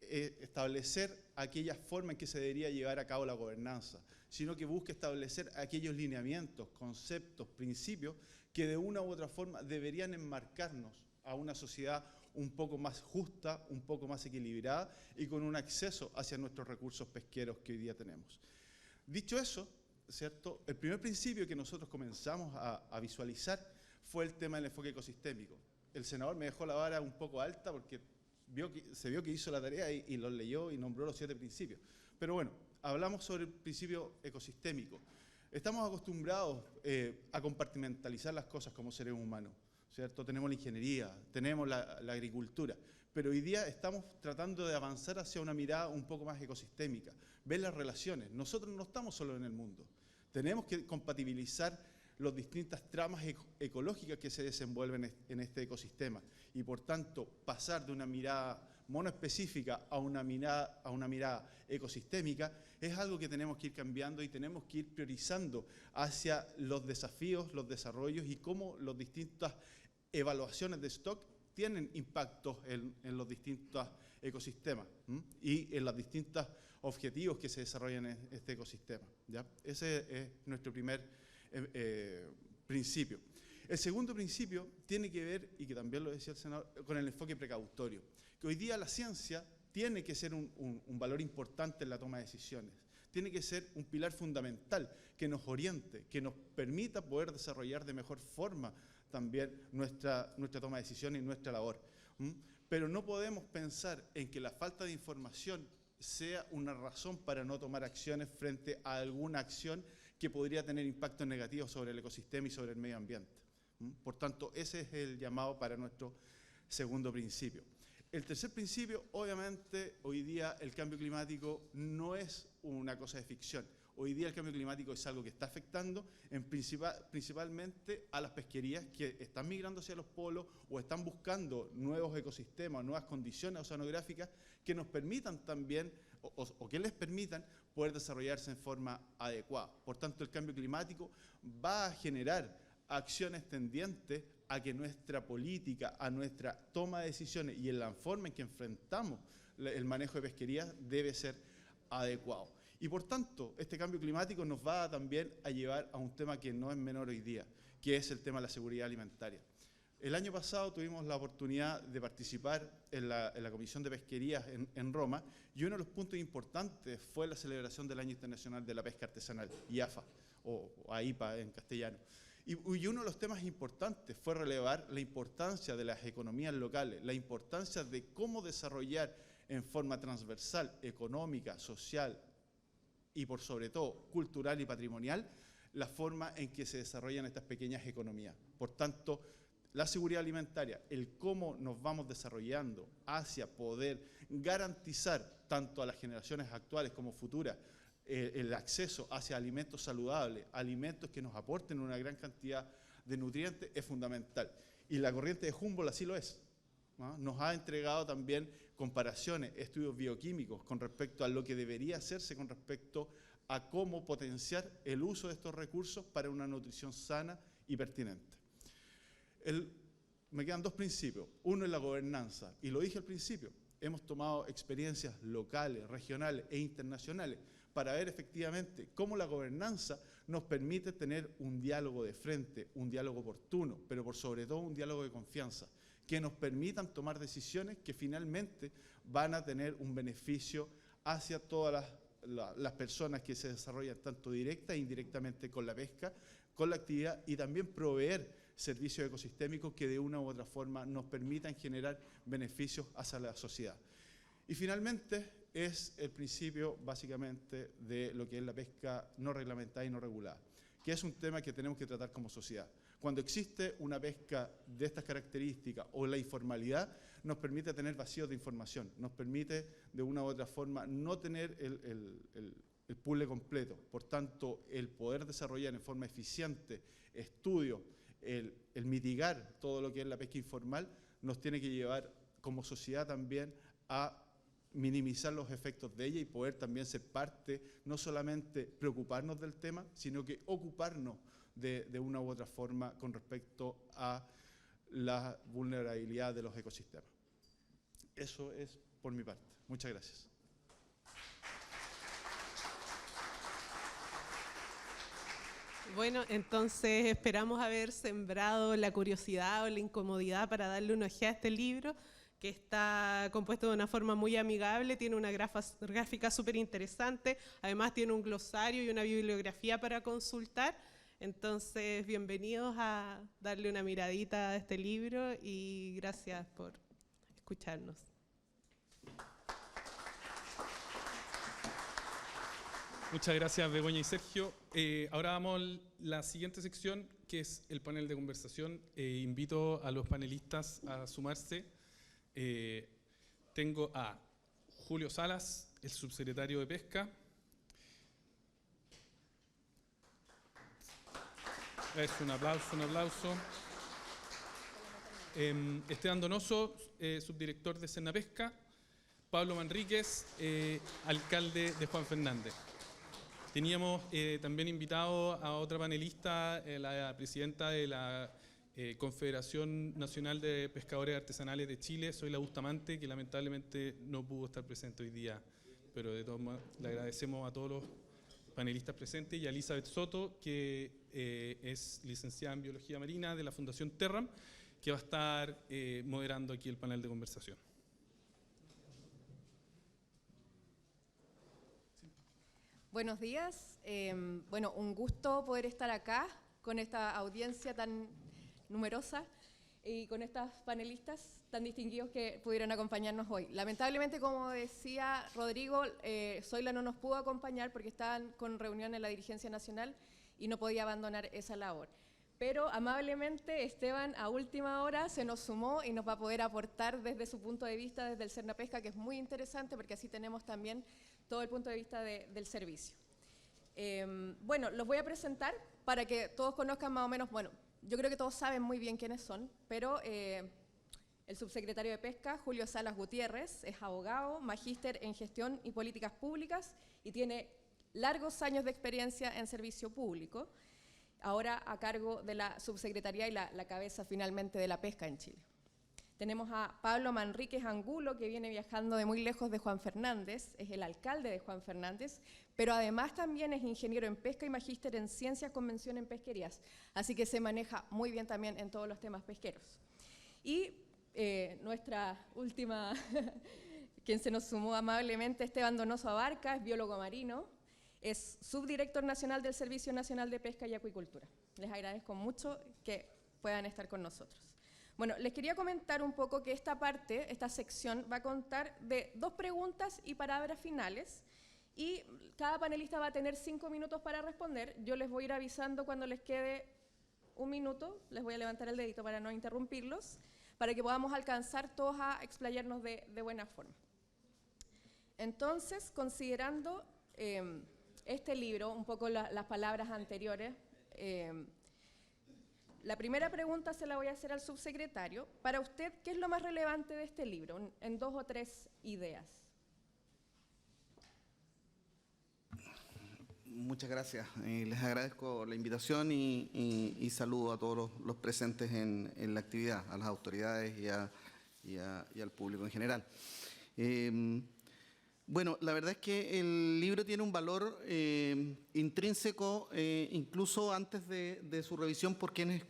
establecer aquella forma en que se debería llevar a cabo la gobernanza, sino que busca establecer aquellos lineamientos, conceptos, principios que de una u otra forma deberían enmarcarnos a una sociedad un poco más justa, un poco más equilibrada y con un acceso hacia nuestros recursos pesqueros que hoy día tenemos. Dicho eso, ¿cierto? El primer principio que nosotros comenzamos a visualizar fue el tema del enfoque ecosistémico. El senador me dejó la vara un poco alta porque se vio que hizo la tarea y los leyó y nombró los 7 principios. Pero bueno, hablamos sobre el principio ecosistémico. Estamos acostumbrados a compartimentalizar las cosas como seres humanos. ¿cierto? Tenemos la ingeniería, tenemos la agricultura, pero hoy día estamos tratando de avanzar hacia una mirada un poco más ecosistémica, ver las relaciones. Nosotros no estamos solo en el mundo, tenemos que compatibilizar las distintas tramas ecológicas que se desenvuelven en este ecosistema y, por tanto, pasar de una mirada monoespecífica a una mirada ecosistémica es algo que tenemos que ir cambiando y tenemos que ir priorizando hacia los desafíos, los desarrollos y cómo las distintas evaluaciones de stock tienen impactos en los distintos ecosistemas y en los distintos objetivos que se desarrollan en este ecosistema, ¿ya? Ese es nuestro primer principio. El segundo principio tiene que ver, y que también lo decía el senador, con el enfoque precautorio, que hoy día la ciencia tiene que ser un valor importante en la toma de decisiones, tiene que ser un pilar fundamental que nos oriente, que nos permita poder desarrollar de mejor forma también nuestra toma de decisiones y nuestra labor. Pero no podemos pensar en que la falta de información sea una razón para no tomar acciones frente a alguna acción que podría tener impactos negativos sobre el ecosistema y sobre el medio ambiente. Por tanto, ese es el llamado para nuestro segundo principio. El tercer principio, obviamente, hoy día el cambio climático no es una cosa de ficción. Hoy día el cambio climático es algo que está afectando principalmente a las pesquerías que están migrando hacia los polos o están buscando nuevos ecosistemas, nuevas condiciones oceanográficas que nos permitan también o que les permitan poder desarrollarse en forma adecuada. Por tanto, el cambio climático va a generar acciones tendientes a que nuestra política, a nuestra toma de decisiones y en la forma en que enfrentamos el manejo de pesquerías debe ser adecuado. Y por tanto, este cambio climático nos va también a llevar a un tema que no es menor hoy día, que es el tema de la seguridad alimentaria. El año pasado tuvimos la oportunidad de participar en la Comisión de Pesquerías en Roma y uno de los puntos importantes fue la celebración del Año Internacional de la Pesca Artesanal, IAFA, o AIPA en castellano. Y uno de los temas importantes fue relevar la importancia de las economías locales, la importancia de cómo desarrollar en forma transversal, económica, social y por sobre todo cultural y patrimonial, la forma en que se desarrollan estas pequeñas economías. Por tanto, la seguridad alimentaria, el cómo nos vamos desarrollando hacia poder garantizar tanto a las generaciones actuales como futuras el acceso hacia alimentos saludables, alimentos que nos aporten una gran cantidad de nutrientes, es fundamental. Y la corriente de Humboldt así lo es, ¿no? Nos ha entregado también comparaciones, estudios bioquímicos con respecto a lo que debería hacerse con respecto a cómo potenciar el uso de estos recursos para una nutrición sana y pertinente. Me quedan dos principios. Uno es la gobernanza, y lo dije al principio, hemos tomado experiencias locales, regionales e internacionales para ver efectivamente cómo la gobernanza nos permite tener un diálogo de frente, un diálogo oportuno, pero por sobre todo un diálogo de confianza, que nos permitan tomar decisiones que finalmente van a tener un beneficio hacia todas las personas que se desarrollan tanto directa e indirectamente con la pesca, con la actividad y también proveer servicios ecosistémicos que de una u otra forma nos permitan generar beneficios hacia la sociedad. Y finalmente es el principio básicamente de lo que es la pesca no reglamentada y no regulada, que es un tema que tenemos que tratar como sociedad. Cuando existe una pesca de estas características o la informalidad, nos permite tener vacíos de información, nos permite de una u otra forma no tener el puzzle completo. Por tanto, el poder desarrollar en forma eficiente estudios, el mitigar todo lo que es la pesca informal, nos tiene que llevar como sociedad también a minimizar los efectos de ella y poder también ser parte, no solamente preocuparnos del tema, sino que ocuparnos de una u otra forma con respecto a la vulnerabilidad de los ecosistemas. Eso es por mi parte. Muchas gracias. Bueno, entonces esperamos haber sembrado la curiosidad o la incomodidad para darle una ojeada a este libro, que está compuesto de una forma muy amigable, tiene una gráfica súper interesante, además tiene un glosario y una bibliografía para consultar. Entonces, bienvenidos a darle una miradita a este libro y gracias por escucharnos. Muchas gracias, Begoña y Sergio. Ahora vamos a la siguiente sección, que es el panel de conversación. Invito a los panelistas a sumarse. Tengo a Julio Salas, el subsecretario de Pesca. Es un aplauso, un aplauso. Esteban Donoso, subdirector de Senapesca. Pablo Manríquez, alcalde de Juan Fernández. Teníamos también invitado a otra panelista, la presidenta de la Confederación Nacional de Pescadores Artesanales de Chile, Zoila Bustamante, que lamentablemente no pudo estar presente hoy día, pero de todos modos le agradecemos a todos los panelistas presentes, y a Elizabeth Soto, que es licenciada en Biología Marina de la Fundación Terram, que va a estar moderando aquí el panel de conversación. Buenos días. Bueno, un gusto poder estar acá con esta audiencia tan numerosa y con estas panelistas tan distinguidos que pudieron acompañarnos hoy. Lamentablemente, como decía Rodrigo, Zoila no nos pudo acompañar porque estaban con reunión en la dirigencia nacional y no podía abandonar esa labor. Pero amablemente Esteban a última hora se nos sumó y nos va a poder aportar desde su punto de vista, desde el Senapesca, que es muy interesante porque así tenemos también todo el punto de vista del servicio. Bueno, los voy a presentar para que todos conozcan más o menos, bueno, yo creo que todos saben muy bien quiénes son, pero el subsecretario de Pesca, Julio Salas Gutiérrez, es abogado, magíster en gestión y políticas públicas y tiene largos años de experiencia en servicio público, ahora a cargo de la subsecretaría y la cabeza finalmente de la pesca en Chile. Tenemos a Pablo Manríquez Angulo, que viene viajando de muy lejos de Juan Fernández, es el alcalde de Juan Fernández, pero además también es ingeniero en pesca y magíster en ciencias con mención en pesquerías, así que se maneja muy bien también en todos los temas pesqueros. Y nuestra última, quien se nos sumó amablemente, Esteban Donoso Abarca, es biólogo marino, es subdirector nacional del Servicio Nacional de Pesca y Acuicultura. Les agradezco mucho que puedan estar con nosotros. Bueno, les quería comentar un poco que esta parte, esta sección, va a contar de 2 preguntas y palabras finales, y cada panelista va a tener 5 minutos para responder. Yo les voy a ir avisando cuando les quede 1 minuto, les voy a levantar el dedito para no interrumpirlos, para que podamos alcanzar todos a explayarnos de buena forma. Entonces, considerando este libro, un poco las palabras anteriores, la primera pregunta se la voy a hacer al subsecretario. Para usted, ¿qué es lo más relevante de este libro? En 2 o 3 ideas. Muchas gracias. Les agradezco la invitación y saludo a todos los presentes en la actividad, a las autoridades y al público en general. Bueno, la verdad es que el libro tiene un valor intrínseco, incluso antes de su revisión, por quienes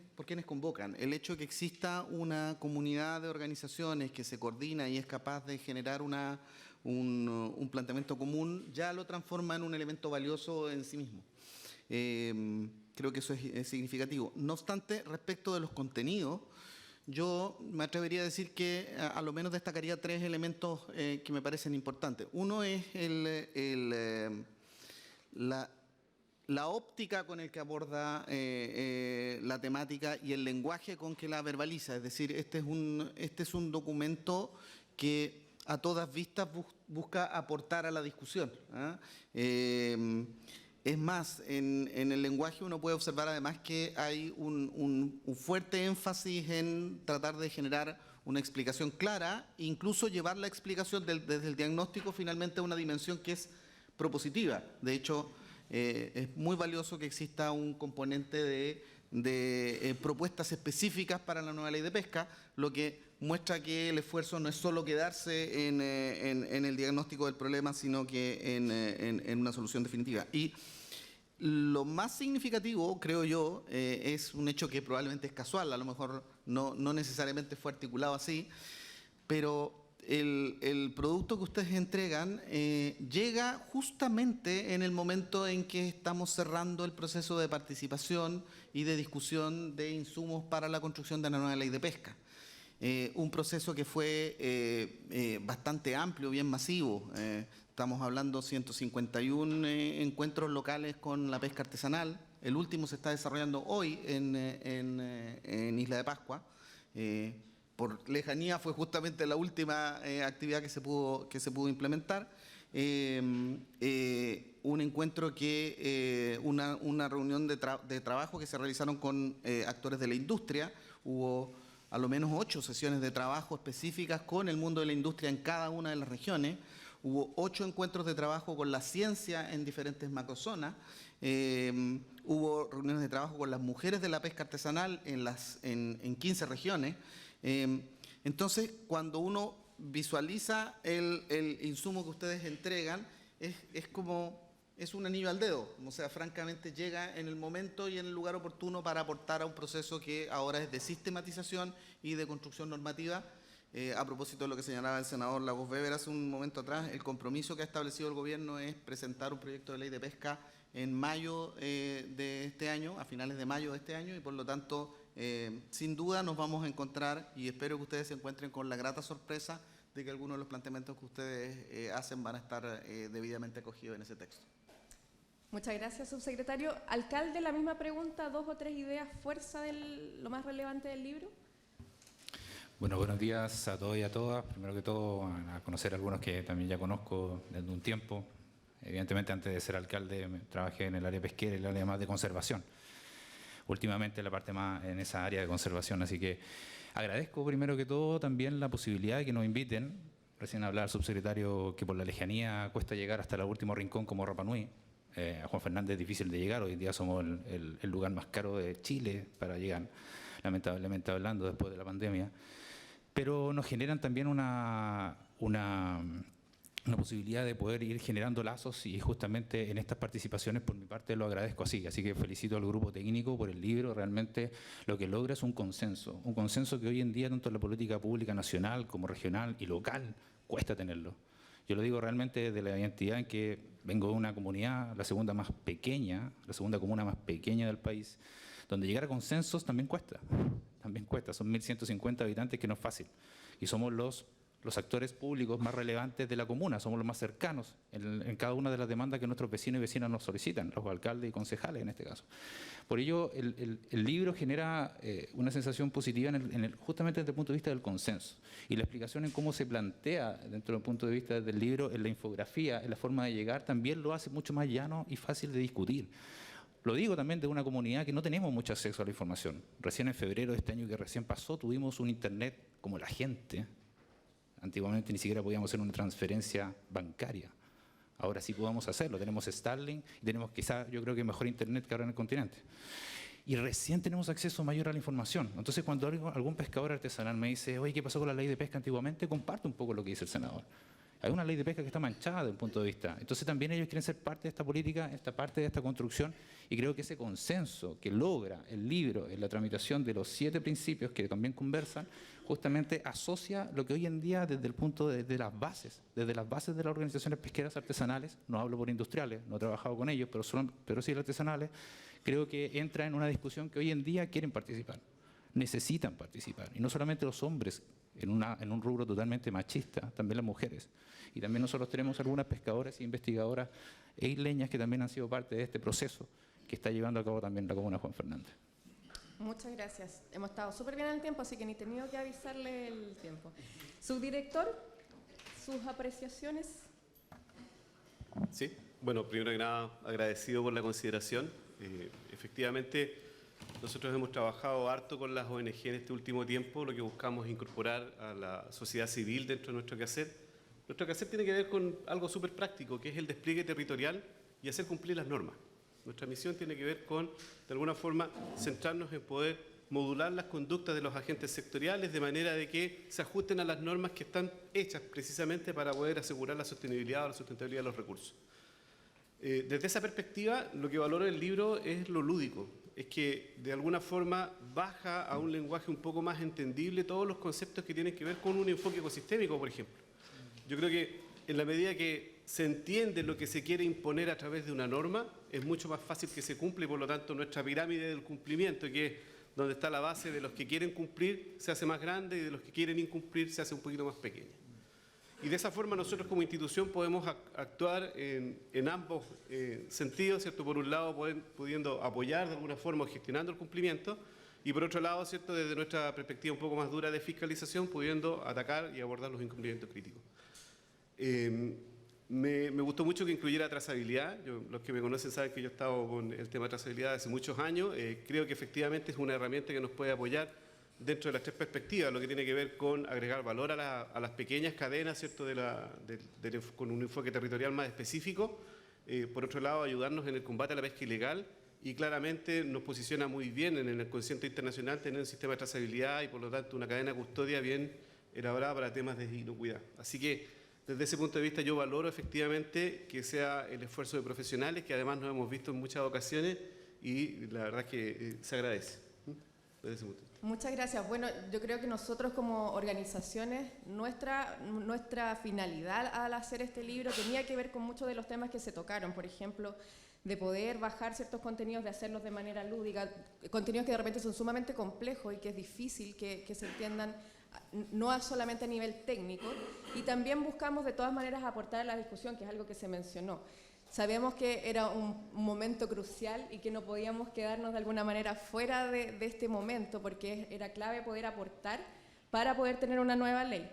convocan. El hecho de que exista una comunidad de organizaciones que se coordina y es capaz de generar un planteamiento común, ya lo transforma en un elemento valioso en sí mismo. Creo que eso es significativo. No obstante, respecto de los contenidos, yo me atrevería a decir que a lo menos destacaría 3 elementos que me parecen importantes. Uno es la óptica con el que aborda la temática y el lenguaje con que la verbaliza. Es decir, este es un documento que a todas vistas busca aportar a la discusión. Es más, en el lenguaje uno puede observar además que hay un fuerte énfasis en tratar de generar una explicación clara, incluso llevar la explicación desde el diagnóstico finalmente a una dimensión que es propositiva. De hecho, es muy valioso que exista un componente de propuestas específicas para la nueva ley de pesca, lo que muestra que el esfuerzo no es solo quedarse en el diagnóstico del problema, sino que en una solución definitiva. Y lo más significativo, creo yo, es un hecho que probablemente es casual, a lo mejor no necesariamente fue articulado así, pero el producto que ustedes entregan llega justamente en el momento en que estamos cerrando el proceso de participación y de discusión de insumos para la construcción de la nueva ley de pesca. un proceso que fue bastante amplio, bien masivo. Estamos hablando de 151 encuentros locales con la pesca artesanal. El último se está desarrollando hoy en Isla de Pascua. Por lejanía fue justamente la última actividad que se pudo implementar. Un encuentro una reunión de trabajo que se realizaron con actores de la industria. Hubo a lo menos 8 sesiones de trabajo específicas con el mundo de la industria en cada una de las regiones. Hubo 8 encuentros de trabajo con la ciencia en diferentes macrozonas. Hubo reuniones de trabajo con las mujeres de la pesca artesanal en 15 regiones. Entonces, cuando uno visualiza el insumo que ustedes entregan, es un anillo al dedo. O sea, francamente llega en el momento y en el lugar oportuno para aportar a un proceso que ahora es de sistematización y de construcción normativa. A propósito de lo que señalaba el senador Lagos Weber hace un momento atrás, el compromiso que ha establecido el gobierno es presentar un proyecto de ley de pesca en mayo de este año, a finales de mayo de este año, y por lo tanto, sin duda nos vamos a encontrar, y espero que ustedes se encuentren con la grata sorpresa de que algunos de los planteamientos que ustedes hacen van a estar debidamente acogidos en ese texto. Muchas gracias, subsecretario. Alcalde, la misma pregunta, 2 o 3 ideas, fuerza de lo más relevante del libro. Bueno, buenos días a todos y a todas. Primero que todo, a conocer a algunos que también ya conozco desde un tiempo. Evidentemente, antes de ser alcalde, trabajé en el área pesquera y el área más de conservación. Últimamente la parte más en esa área de conservación, así que agradezco primero que todo también la posibilidad de que nos inviten. Recién hablaba el subsecretario que por la lejanía cuesta llegar hasta el último rincón como Rapa Nui. A Juan Fernández es difícil de llegar, hoy en día somos el lugar más caro de Chile para llegar, lamentablemente hablando, después de la pandemia. Pero nos generan también una posibilidad de poder ir generando lazos y justamente en estas participaciones por mi parte lo agradezco así que felicito al grupo técnico por el libro. Realmente lo que logra es un consenso que hoy en día tanto en la política pública nacional como regional y local cuesta tenerlo. Yo lo digo realmente desde la identidad en que vengo de una comunidad, la segunda comuna más pequeña del país, donde llegar a consensos también cuesta, son 1.150 habitantes, que no es fácil, y somos los actores públicos más relevantes de la comuna, somos los más cercanos en cada una de las demandas que nuestros vecinos y vecinas nos solicitan, los alcaldes y concejales en este caso. Por ello, el libro genera una sensación positiva justamente desde el punto de vista del consenso, y la explicación en cómo se plantea dentro del punto de vista del libro, en la infografía, en la forma de llegar, también lo hace mucho más llano y fácil de discutir. Lo digo también de una comunidad que no tenemos mucho acceso a la información. Recién en febrero de este año que recién pasó, tuvimos un internet como la gente. Antiguamente ni siquiera podíamos hacer una transferencia bancaria. Ahora sí podemos hacerlo. Tenemos Starlink y tenemos quizá, yo creo que mejor internet que ahora en el continente. Y recién tenemos acceso mayor a la información. Entonces, cuando algún pescador artesanal me dice, oye, ¿qué pasó con la ley de pesca antiguamente? Comparto un poco lo que dice el senador. Hay una ley de pesca que está manchada desde un punto de vista. Entonces también ellos quieren ser parte de esta política, esta parte de esta construcción, y creo que ese consenso que logra el libro en la tramitación de los 7 principios que también conversan, justamente asocia lo que hoy en día desde el punto de las bases de las organizaciones pesqueras artesanales, no hablo por industriales, no he trabajado con ellos, pero sí artesanales, creo que entra en una discusión que hoy en día quieren participar, necesitan participar, y no solamente los hombres, en un rubro totalmente machista, también las mujeres. Y también nosotros tenemos algunas pescadoras e investigadoras e isleñas que también han sido parte de este proceso que está llevando a cabo también la comuna Juan Fernández. Muchas gracias. Hemos estado súper bien en el tiempo, así que ni he tenido que avisarle el tiempo. Subdirector, sus apreciaciones. Sí, bueno, primero que nada, agradecido por la consideración. Efectivamente, nosotros hemos trabajado harto con las ONG en este último tiempo. Lo que buscamos es incorporar a la sociedad civil dentro de nuestro quehacer. Nuestro quehacer tiene que ver con algo súper práctico, que es el despliegue territorial y hacer cumplir las normas. Nuestra misión tiene que ver con, de alguna forma, centrarnos en poder modular las conductas de los agentes sectoriales de manera de que se ajusten a las normas que están hechas precisamente para poder asegurar la sostenibilidad o la sustentabilidad de los recursos. Desde esa perspectiva, lo que valoro el libro es lo lúdico. Es que de alguna forma baja a un lenguaje un poco más entendible todos los conceptos que tienen que ver con un enfoque ecosistémico, por ejemplo. Yo creo que en la medida que se entiende lo que se quiere imponer a través de una norma, es mucho más fácil que se cumpla y por lo tanto nuestra pirámide del cumplimiento, que es donde está la base de los que quieren cumplir se hace más grande y de los que quieren incumplir se hace un poquito más pequeña. Y de esa forma nosotros como institución podemos actuar en ambos sentidos, ¿cierto? Por un lado, pudiendo apoyar de alguna forma, gestionando el cumplimiento, y por otro lado, ¿cierto? Desde nuestra perspectiva un poco más dura de fiscalización, pudiendo atacar y abordar los incumplimientos críticos. Me gustó mucho que incluyera trazabilidad. Los que me conocen saben que yo he estado con el tema de trazabilidad hace muchos años. Creo que efectivamente es una herramienta que nos puede apoyar dentro de las tres perspectivas, lo que tiene que ver con agregar valor a las pequeñas cadenas, ¿cierto? Con un enfoque territorial más específico. Por otro lado, ayudarnos en el combate a la pesca ilegal, y claramente nos posiciona muy bien en el consciente internacional tener un sistema de trazabilidad y por lo tanto una cadena de custodia bien elaborada para temas de inocuidad. Así que desde ese punto de vista yo valoro efectivamente que sea el esfuerzo de profesionales, que además nos hemos visto en muchas ocasiones, y la verdad es que se agradece. Desde ese punto de vista. Muchas gracias. Bueno, yo creo que nosotros como organizaciones, nuestra finalidad al hacer este libro tenía que ver con muchos de los temas que se tocaron. Por ejemplo, de poder bajar ciertos contenidos, de hacerlos de manera lúdica, contenidos que de repente son sumamente complejos y que es difícil que se entiendan, no solamente a nivel técnico, y también buscamos de todas maneras aportar a la discusión, que es algo que se mencionó. Sabemos que era un momento crucial y que no podíamos quedarnos de alguna manera fuera de este momento, porque era clave poder aportar para poder tener una nueva ley.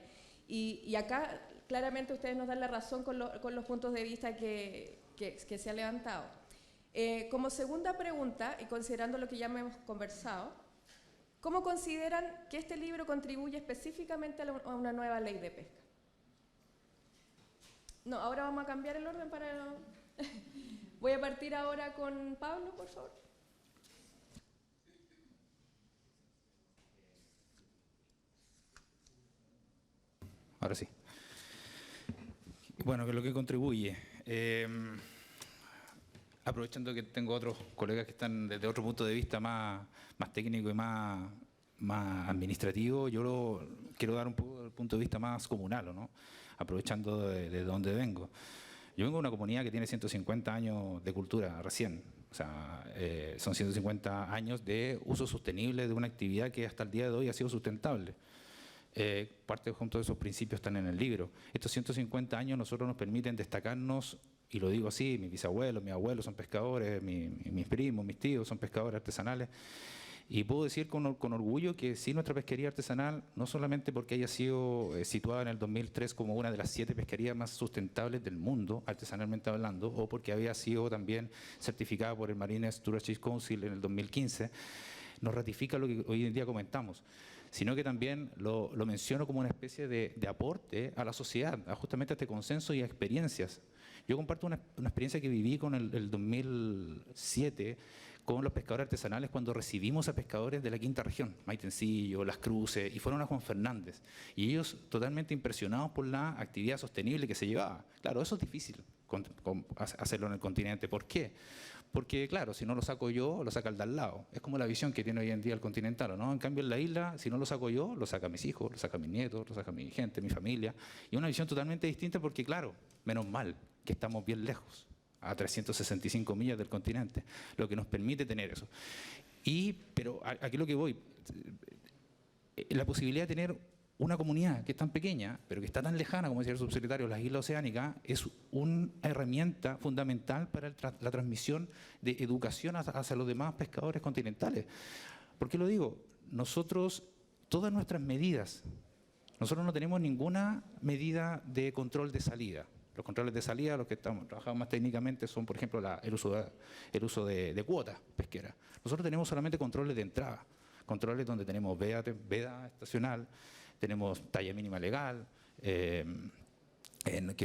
Y acá claramente ustedes nos dan la razón con los puntos de vista que se han levantado. Como segunda pregunta, y considerando lo que ya hemos conversado, ¿cómo consideran que este libro contribuye específicamente a una nueva ley de pesca? No, ahora vamos a cambiar el orden para... Voy a partir ahora con Pablo, por favor. Ahora sí. Bueno, que lo que contribuye... aprovechando que tengo otros colegas que están desde otro punto de vista más técnico y más administrativo, yo quiero dar un poco el punto de vista más comunal, ¿no? Aprovechando de donde vengo. Yo vengo de una comunidad que tiene 150 años de cultura recién, o sea, son 150 años de uso sostenible de una actividad que hasta el día de hoy ha sido sustentable. Parte junto de esos principios están en el libro. Estos 150 años nosotros nos permiten destacarnos, y lo digo así, mis bisabuelos, mis abuelos son pescadores, mis primos, mis tíos son pescadores artesanales, y puedo decir con orgullo que sí, nuestra pesquería artesanal, no solamente porque haya sido situada en el 2003 como una de las 7 pesquerías más sustentables del mundo, artesanalmente hablando, o porque había sido también certificada por el Marine Stewardship Council en el 2015, nos ratifica lo que hoy en día comentamos, sino que también lo menciono como una especie de aporte a la sociedad, justamente a este consenso y a experiencias. Yo comparto una experiencia que viví con el 2007 con los pescadores artesanales cuando recibimos a pescadores de la quinta región, Maitencillo, Las Cruces, y fueron a Juan Fernández. Y ellos totalmente impresionados por la actividad sostenible que se llevaba. Claro, eso es difícil hacerlo en el continente. ¿Por qué? Porque, claro, si no lo saco yo, lo saca el de al lado. Es como la visión que tiene hoy en día el continental, ¿no? En cambio, en la isla, si no lo saco yo, lo saca mis hijos, lo saca mis nietos, lo saca mi gente, mi familia. Y una visión totalmente distinta porque, claro, menos mal que estamos bien lejos, a 365 millas del continente, lo que nos permite tener eso. Pero aquí lo que voy, la posibilidad de tener una comunidad que es tan pequeña, pero que está tan lejana, como decía el subsecretario, las islas oceánicas, es una herramienta fundamental para la transmisión de educación hacia los demás pescadores continentales. ¿Por qué lo digo? Nosotros, todas nuestras medidas, nosotros no tenemos ninguna medida de control de salida. Los controles de salida, los que trabajamos más técnicamente, son, por ejemplo, el uso de cuotas pesqueras. Nosotros tenemos solamente controles de entrada, controles donde tenemos veda estacional, tenemos talla mínima legal, que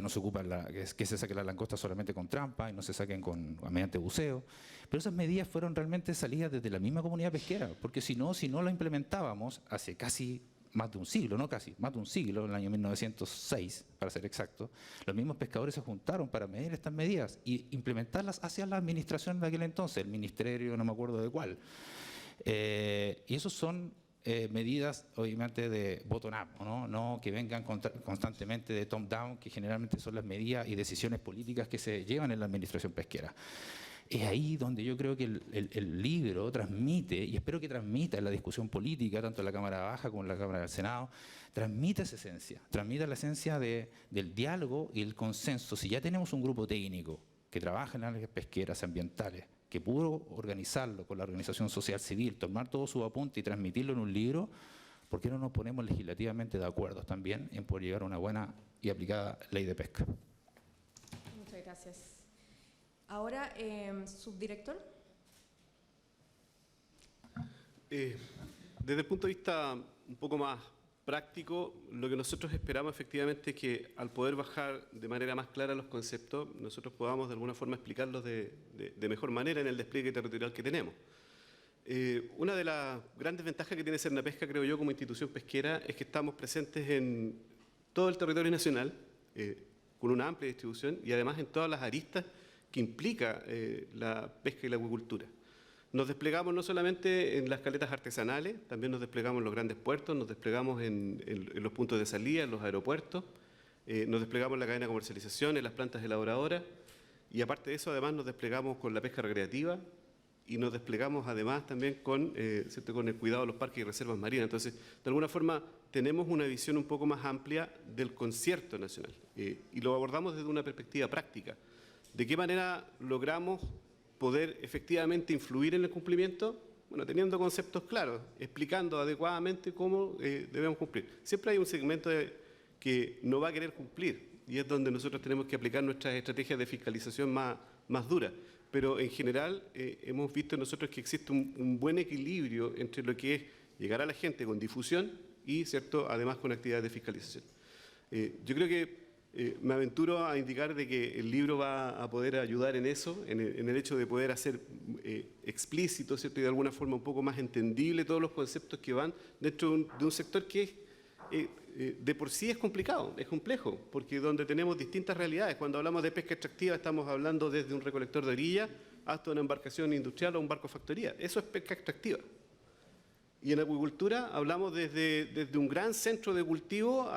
no se ocupa, que se saquen las langostas solamente con trampa y no se saquen mediante buceo. Pero esas medidas fueron realmente salidas desde la misma comunidad pesquera, porque si no la implementábamos hace casi más de un siglo, no casi, más de un siglo, en el año 1906, para ser exacto, los mismos pescadores se juntaron para medir estas medidas y implementarlas hacia la administración de aquel entonces, el ministerio, no me acuerdo de cuál. Y esos son medidas, obviamente, de bottom-up, no que vengan constantemente de top-down, que generalmente son las medidas y decisiones políticas que se llevan en la administración pesquera. Es ahí donde yo creo que el libro transmite, y espero que transmita en la discusión política, tanto en la Cámara Baja como en la Cámara del Senado, transmite esa esencia, transmite la esencia del diálogo y el consenso. Si ya tenemos un grupo técnico que trabaja en áreas pesqueras ambientales, que pudo organizarlo con la organización social civil, tomar todo su apunte y transmitirlo en un libro, ¿por qué no nos ponemos legislativamente de acuerdo también en poder llegar a una buena y aplicada ley de pesca? Muchas gracias. Ahora, subdirector. Desde el punto de vista un poco más práctico, lo que nosotros esperamos efectivamente es que al poder bajar de manera más clara los conceptos, nosotros podamos de alguna forma explicarlos de mejor manera en el despliegue territorial que tenemos. Una de las grandes ventajas que tiene Cernapesca, creo yo, como institución pesquera, es que estamos presentes en todo el territorio nacional, con una amplia distribución y además en todas las aristas que implica la pesca y la acuicultura. Nos desplegamos no solamente en las caletas artesanales, también nos desplegamos en los grandes puertos, nos desplegamos en los puntos de salida, en los aeropuertos, nos desplegamos en la cadena de comercialización, en las plantas elaboradoras, y aparte de eso, además, nos desplegamos con la pesca recreativa y nos desplegamos además también con el cuidado de los parques y reservas marinas. Entonces, de alguna forma, tenemos una visión un poco más amplia del concierto nacional y lo abordamos desde una perspectiva práctica. ¿De qué manera logramos poder efectivamente influir en el cumplimiento? Bueno, teniendo conceptos claros, explicando adecuadamente cómo debemos cumplir. Siempre hay un segmento que no va a querer cumplir y es donde nosotros tenemos que aplicar nuestras estrategias de fiscalización más duras. Pero en general hemos visto nosotros que existe un buen equilibrio entre lo que es llegar a la gente con difusión y, ¿cierto?, además con actividades de fiscalización. Yo creo que me aventuro a indicar de que el libro va a poder ayudar en eso, en el hecho de poder hacer explícito, ¿cierto?, y de alguna forma un poco más entendible todos los conceptos que van dentro de un sector que de por sí es complicado, es complejo, porque donde tenemos distintas realidades. Cuando hablamos de pesca extractiva estamos hablando desde un recolector de orilla hasta una embarcación industrial o un barco factoría. Eso es pesca extractiva. Y en acuicultura hablamos desde un gran centro de cultivo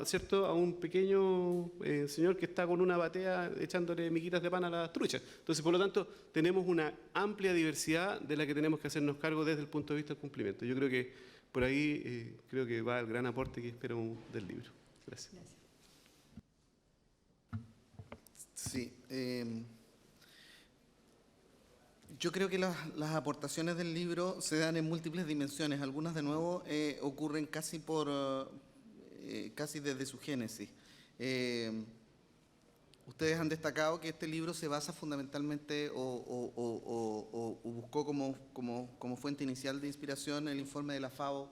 ¿cierto?, a un pequeño señor que está con una batea echándole miquitas de pan a las truchas. Entonces, por lo tanto, tenemos una amplia diversidad de la que tenemos que hacernos cargo desde el punto de vista del cumplimiento. Yo creo que por ahí creo que va el gran aporte que espero del libro. Gracias. Sí. Yo creo que las aportaciones del libro se dan en múltiples dimensiones. Algunas, de nuevo, ocurren casi desde su génesis. Ustedes han destacado que este libro se basa fundamentalmente o buscó como fuente inicial de inspiración el informe de la FAO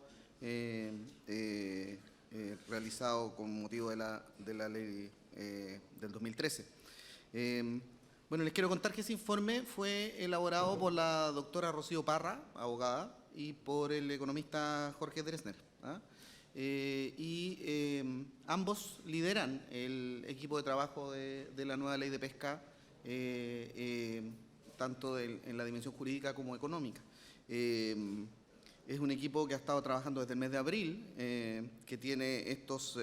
realizado con motivo de la ley del 2013. Bueno, les quiero contar que ese informe fue elaborado por la doctora Rocío Parra, abogada, y por el economista Jorge Dresner. Ambos lideran el equipo de trabajo de la nueva ley de pesca, tanto en la dimensión jurídica como económica. Es un equipo que ha estado trabajando desde el mes de abril, que tiene estos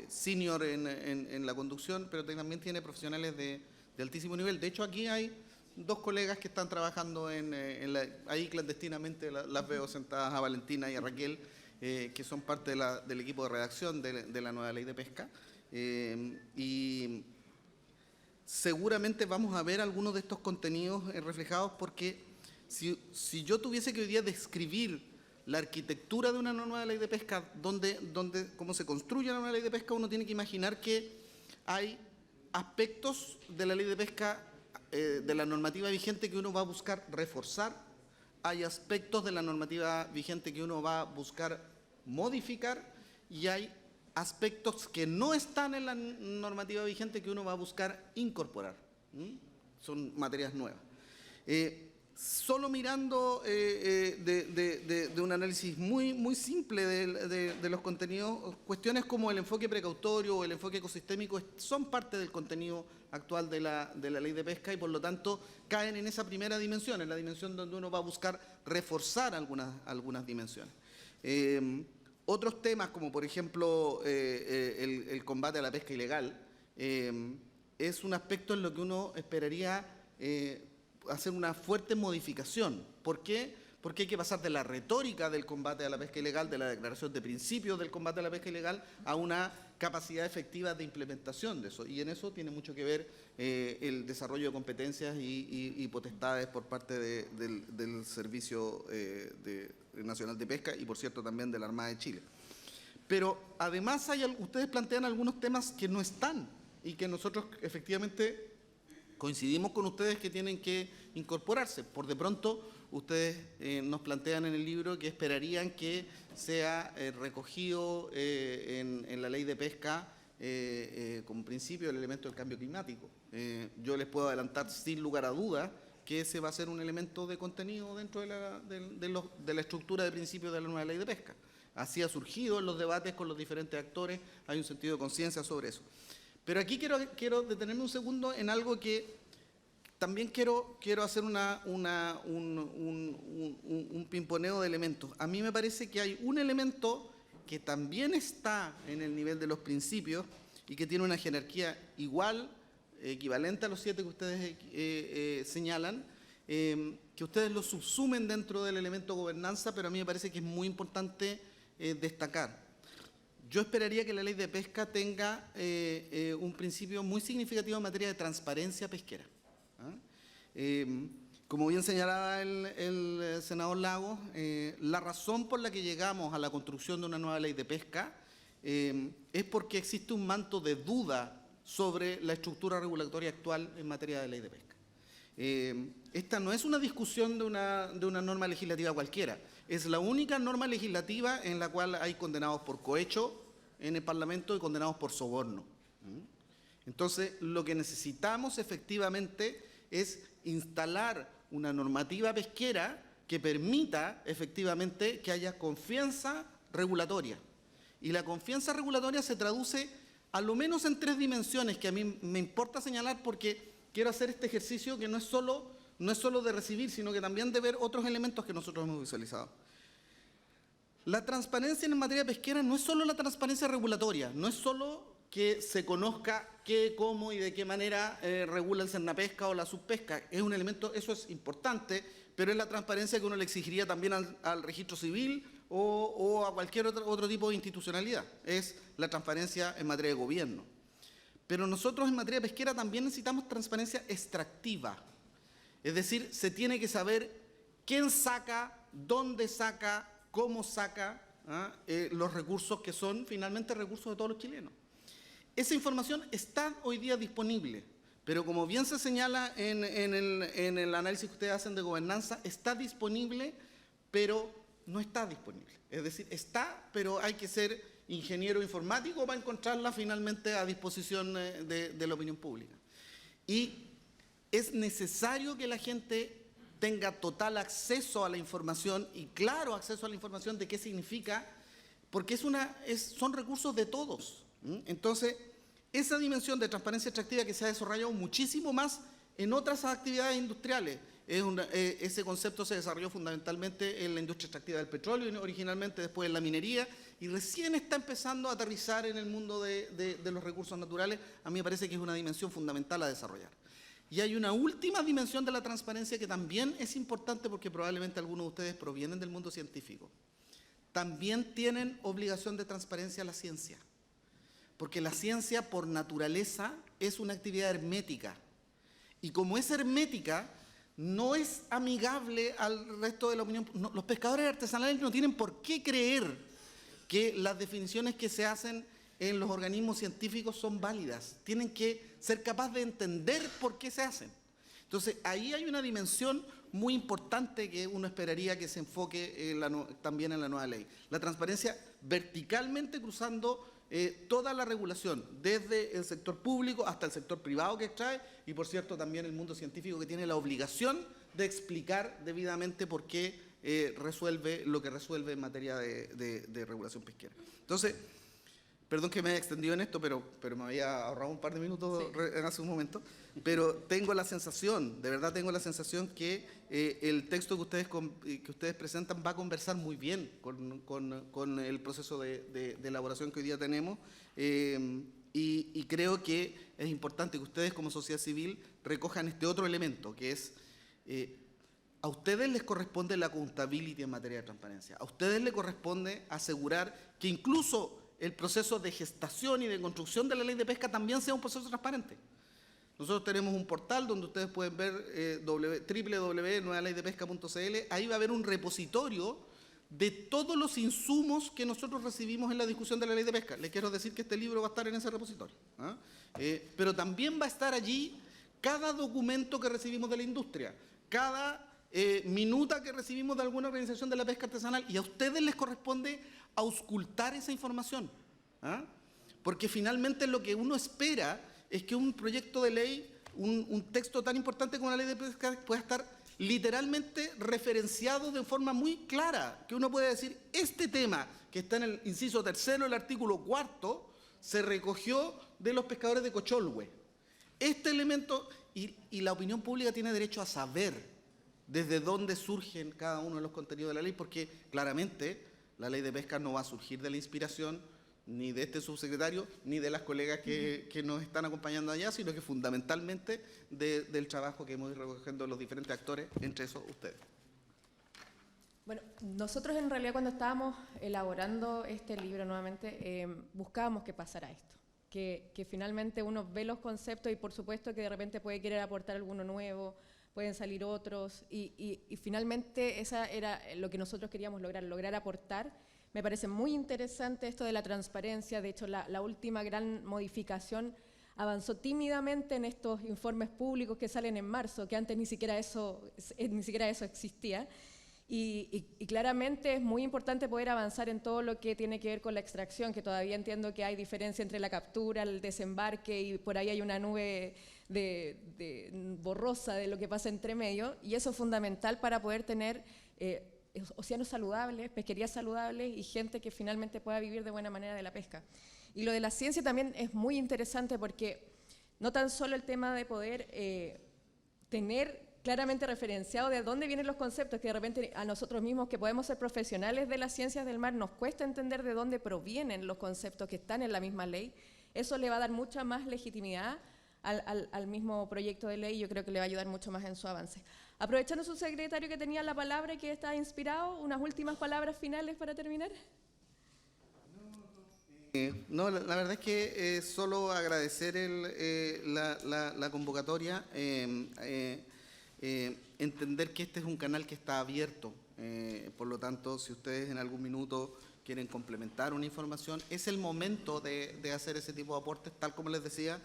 senior en la conducción, pero también tiene profesionales de altísimo nivel. De hecho, aquí hay dos colegas que están trabajando ahí clandestinamente, las veo sentadas, a Valentina y a Raquel, que son parte del equipo de redacción de la nueva ley de pesca. Y seguramente vamos a ver algunos de estos contenidos reflejados, porque si yo tuviese que hoy día describir la arquitectura de una nueva ley de pesca, cómo se construye una nueva ley de pesca, uno tiene que imaginar que hay aspectos de la ley de pesca, de la normativa vigente, que uno va a buscar reforzar. Hay aspectos de la normativa vigente que uno va a buscar modificar, y hay aspectos que no están en la normativa vigente que uno va a buscar incorporar. Son materias nuevas. Solo mirando de un análisis muy simple de los contenidos, cuestiones como el enfoque precautorio o el enfoque ecosistémico son parte del contenido actual de la ley de pesca, y por lo tanto caen en esa primera dimensión, en la dimensión donde uno va a buscar reforzar algunas dimensiones. Otros temas, como por ejemplo el combate a la pesca ilegal, es un aspecto en lo que uno esperaría hacer una fuerte modificación. ¿Por qué? Porque hay que pasar de la retórica del combate a la pesca ilegal, de la declaración de principios del combate a la pesca ilegal, a una capacidad efectiva de implementación de eso. Y en eso tiene mucho que ver el desarrollo de competencias y potestades por parte del Servicio Nacional de Pesca y, por cierto, también de la Armada de Chile. Pero además ustedes plantean algunos temas que no están y que nosotros efectivamente coincidimos con ustedes que tienen que incorporarse. Por de pronto, ustedes nos plantean en el libro que esperarían que sea recogido en la ley de pesca como principio el elemento del cambio climático. Yo les puedo adelantar sin lugar a dudas que ese va a ser un elemento de contenido dentro de la estructura de principios de la nueva ley de pesca. Así ha surgido en los debates con los diferentes actores, hay un sentido de conciencia sobre eso. Pero aquí quiero detenerme un segundo en algo que también quiero hacer un pimponeo de elementos. A mí me parece que hay un elemento que también está en el nivel de los principios y que tiene una jerarquía igual, equivalente a los 7 que ustedes señalan, que ustedes lo subsumen dentro del elemento gobernanza, pero a mí me parece que es muy importante destacar. Yo esperaría que la ley de pesca tenga un principio muy significativo en materia de transparencia pesquera. Como bien señalaba el senador Lagos, la razón por la que llegamos a la construcción de una nueva ley de pesca es porque existe un manto de duda sobre la estructura regulatoria actual en materia de ley de pesca. Esta no es una discusión de una norma legislativa cualquiera, es la única norma legislativa en la cual hay condenados por cohecho en el Parlamento y condenados por soborno. Entonces, lo que necesitamos efectivamente es instalar una normativa pesquera que permita efectivamente que haya confianza regulatoria. Y la confianza regulatoria se traduce a lo menos en 3 dimensiones que a mí me importa señalar porque quiero hacer este ejercicio que no es solo de recibir, sino que también de ver otros elementos que nosotros hemos visualizado. La transparencia en materia pesquera no es solo la transparencia regulatoria, no es solo que se conozca qué, cómo y de qué manera regula el Cernapesca o la subpesca. Es un elemento, eso es importante, pero es la transparencia que uno le exigiría también al registro civil o a cualquier otro tipo de institucionalidad. Es la transparencia en materia de gobierno. Pero nosotros en materia pesquera también necesitamos transparencia extractiva. Es decir, se tiene que saber quién saca, dónde saca, cómo saca los recursos que son finalmente recursos de todos los chilenos. Esa información está hoy día disponible, pero como bien se señala en el análisis que ustedes hacen de gobernanza, está disponible, pero no está disponible. Es decir, está, pero hay que ser ingeniero informático para encontrarla finalmente a disposición de la opinión pública. Y es necesario que la gente tenga total acceso a la información y claro acceso a la información de qué significa, porque son recursos de todos. Entonces, esa dimensión de transparencia extractiva que se ha desarrollado muchísimo más en otras actividades industriales. Ese concepto se desarrolló fundamentalmente en la industria extractiva del petróleo, originalmente después en la minería, y recién está empezando a aterrizar en el mundo de los recursos naturales. A mí me parece que es una dimensión fundamental a desarrollar. Y hay una última dimensión de la transparencia que también es importante porque probablemente algunos de ustedes provienen del mundo científico. También tienen obligación de transparencia a la ciencia. Porque la ciencia, por naturaleza, es una actividad hermética. Y como es hermética, no es amigable al resto de la opinión. No, los pescadores artesanales no tienen por qué creer que las definiciones que se hacen en los organismos científicos son válidas. Tienen que ser capaces de entender por qué se hacen. Entonces, ahí hay una dimensión muy importante que uno esperaría que se enfoque también en la nueva ley. La transparencia verticalmente cruzando toda la regulación, desde el sector público hasta el sector privado que extrae y, por cierto, también el mundo científico que tiene la obligación de explicar debidamente por qué resuelve lo que resuelve en materia de regulación pesquera. Entonces, perdón que me haya extendido en esto, pero me había ahorrado un par de minutos hace un momento, pero tengo la sensación, de verdad tengo la sensación que el texto que ustedes presentan va a conversar muy bien con el proceso de elaboración que hoy día tenemos y creo que es importante que ustedes como sociedad civil recojan este otro elemento, que es A ustedes les corresponde la accountability en materia de transparencia. A ustedes les corresponde asegurar que incluso el proceso de gestación y de construcción de la ley de pesca también sea un proceso transparente. Nosotros tenemos un portal donde ustedes pueden ver www.nuevaleydepesca.cl. Ahí va a haber un repositorio de todos los insumos que nosotros recibimos en la discusión de la ley de pesca. Les quiero decir que este libro va a estar en ese repositorio, ¿ah? Pero también va a estar allí cada documento que recibimos de la industria, cada minuta que recibimos de alguna organización de la pesca artesanal, y a ustedes les corresponde auscultar esa información, ¿ah? Porque finalmente lo que uno espera es que un proyecto de ley, un texto tan importante como la ley de pesca, pueda estar literalmente referenciado de forma muy clara, que uno puede decir, este tema que está en el inciso 3 del artículo 4 se recogió de los pescadores de Cocholhue. Este elemento, y la opinión pública tiene derecho a saber desde dónde surgen cada uno de los contenidos de la ley, porque claramente la ley de pesca no va a surgir de la inspiración ni de este subsecretario, ni de las colegas que nos están acompañando allá, sino que fundamentalmente del trabajo que hemos ido recogiendo los diferentes actores, entre esos ustedes. Bueno, nosotros en realidad cuando estábamos elaborando este libro nuevamente, buscábamos que pasara esto, que finalmente uno ve los conceptos y por supuesto que de repente puede querer aportar alguno nuevo, pueden salir otros, y finalmente esa era lo que nosotros queríamos lograr aportar. Me parece muy interesante esto de la transparencia. De hecho, la última gran modificación avanzó tímidamente en estos informes públicos que salen en marzo, que antes ni siquiera eso existía. Y claramente es muy importante poder avanzar en todo lo que tiene que ver con la extracción, que todavía entiendo que hay diferencia entre la captura, el desembarque, y por ahí hay una nube borrosa de lo que pasa entre medio, y eso es fundamental para poder tener océanos saludables, pesquerías saludables y gente que finalmente pueda vivir de buena manera de la pesca. Y lo de la ciencia también es muy interesante porque no tan solo el tema de poder tener claramente referenciado de dónde vienen los conceptos, que de repente a nosotros mismos que podemos ser profesionales de las ciencias del mar nos cuesta entender de dónde provienen los conceptos que están en la misma ley. Eso le va a dar mucha más legitimidad al mismo proyecto de ley, y yo creo que le va a ayudar mucho más en su avance. Aprovechando su secretario que tenía la palabra y que está inspirado, unas últimas palabras finales para terminar. No, la verdad es que solo agradecer la convocatoria, entender que este es un canal que está abierto, por lo tanto, si ustedes en algún minuto quieren complementar una información, es el momento de hacer ese tipo de aportes, tal como les decía.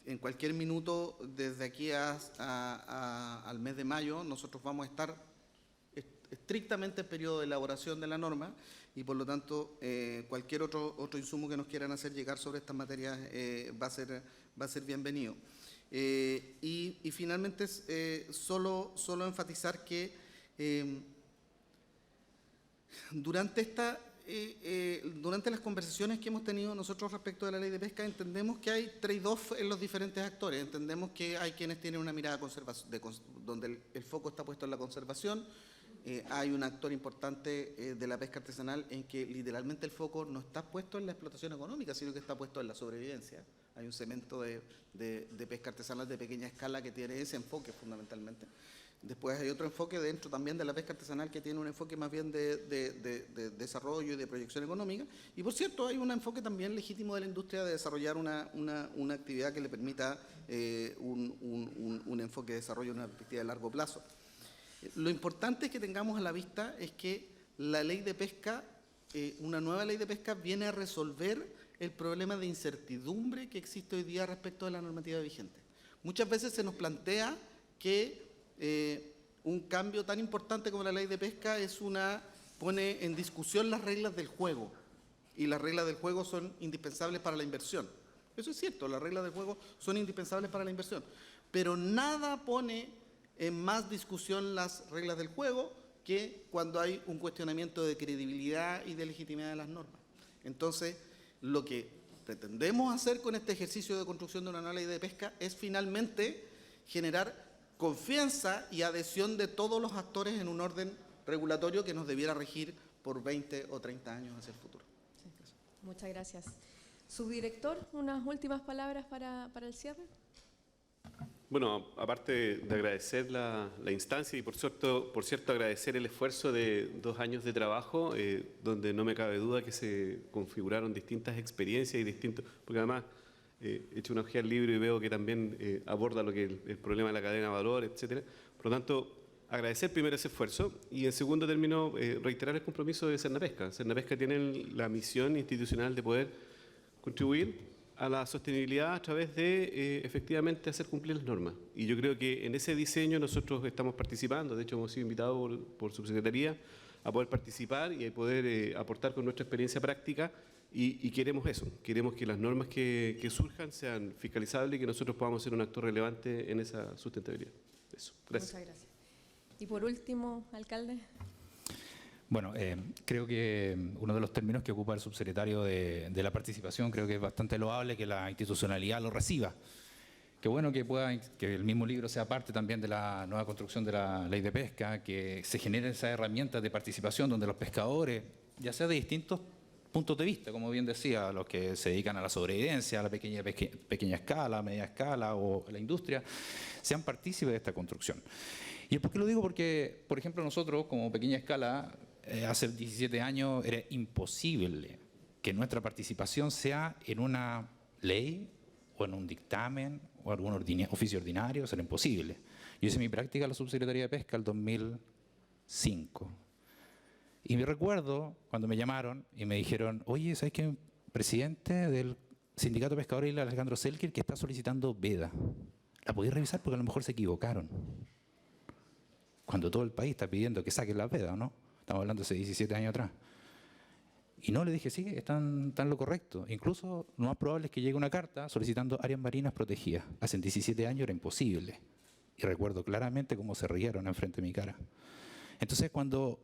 En cualquier minuto, desde aquí al mes de mayo, nosotros vamos a estar estrictamente en periodo de elaboración de la norma, y por lo tanto cualquier otro insumo que nos quieran hacer llegar sobre estas materias va a ser bienvenido. Y finalmente solo enfatizar que durante las conversaciones que hemos tenido nosotros respecto de la ley de pesca, entendemos que hay trade-off en los diferentes actores. Entendemos que hay quienes tienen una mirada donde el foco está puesto en la conservación. Hay un actor importante de la pesca artesanal en que literalmente el foco no está puesto en la explotación económica, sino que está puesto en la sobrevivencia. Hay un segmento de pesca artesanal de pequeña escala que tiene ese enfoque fundamentalmente. Después hay otro enfoque dentro también de la pesca artesanal que tiene un enfoque más bien de desarrollo y de proyección económica. Y por cierto, hay un enfoque también legítimo de la industria de desarrollar una actividad que le permita un enfoque de desarrollo en una perspectiva de largo plazo. Lo importante que tengamos a la vista es que la ley de pesca, una nueva ley de pesca, viene a resolver el problema de incertidumbre que existe hoy día respecto de la normativa vigente. Muchas veces se nos plantea que un cambio tan importante como la ley de pesca pone en discusión las reglas del juego, y las reglas del juego son indispensables para la inversión. Eso es cierto, las reglas del juego son indispensables para la inversión, pero nada pone en más discusión las reglas del juego que cuando hay un cuestionamiento de credibilidad y de legitimidad de las normas. Entonces, lo que pretendemos hacer con este ejercicio de construcción de una nueva ley de pesca es finalmente generar confianza y adhesión de todos los actores en un orden regulatorio que nos debiera regir por 20 o 30 años hacia el futuro. Sí. Muchas gracias. Subdirector, unas últimas palabras para el cierre. Bueno, aparte de agradecer la instancia y por cierto agradecer el esfuerzo de 2 años de trabajo, donde no me cabe duda que se configuraron distintas experiencias y distintos, porque además he hecho una ojeada al libro y veo que también aborda lo que es el problema de la cadena de valor, etcétera. Por lo tanto, agradecer primero ese esfuerzo y en segundo término reiterar el compromiso de Cernapesca. Cernapesca tiene la misión institucional de poder contribuir a la sostenibilidad a través de efectivamente hacer cumplir las normas. Y yo creo que en ese diseño nosotros estamos participando, de hecho hemos sido invitados por subsecretaría a poder participar y a poder aportar con nuestra experiencia práctica y queremos eso, queremos que las normas que surjan sean fiscalizables y que nosotros podamos ser un actor relevante en esa sustentabilidad. Eso, gracias. Muchas gracias. Y por último, alcalde. Bueno, creo que uno de los términos que ocupa el subsecretario de la participación creo que es bastante loable que la institucionalidad lo reciba. Qué bueno que el mismo libro sea parte también de la nueva construcción de la ley de pesca, que se generen esas herramientas de participación donde los pescadores, ya sea de distintos puntos de vista, como bien decía, los que se dedican a la sobrevivencia, a la pequeña escala, media escala o la industria, sean partícipes de esta construcción. ¿Y por qué lo digo? Porque, por ejemplo, nosotros como pequeña escala, hace 17 años era imposible que nuestra participación sea en una ley o en un dictamen o algún oficio ordinario, era imposible. Yo hice mi práctica en la Subsecretaría de Pesca el 2005. Y me recuerdo cuando me llamaron y me dijeron, oye, ¿sabes qué? Presidente del Sindicato de Pescadores, Alejandro Selkir, que está solicitando veda. ¿La podéis revisar? Porque a lo mejor se equivocaron. Cuando todo el país está pidiendo que saquen la veda, ¿no? Estamos hablando de hace 17 años atrás. Y no, le dije, sí, están lo correcto. Incluso lo más probable es que llegue una carta solicitando áreas marinas protegidas. Hace 17 años era imposible. Y recuerdo claramente cómo se rieron enfrente de mi cara. Entonces, cuando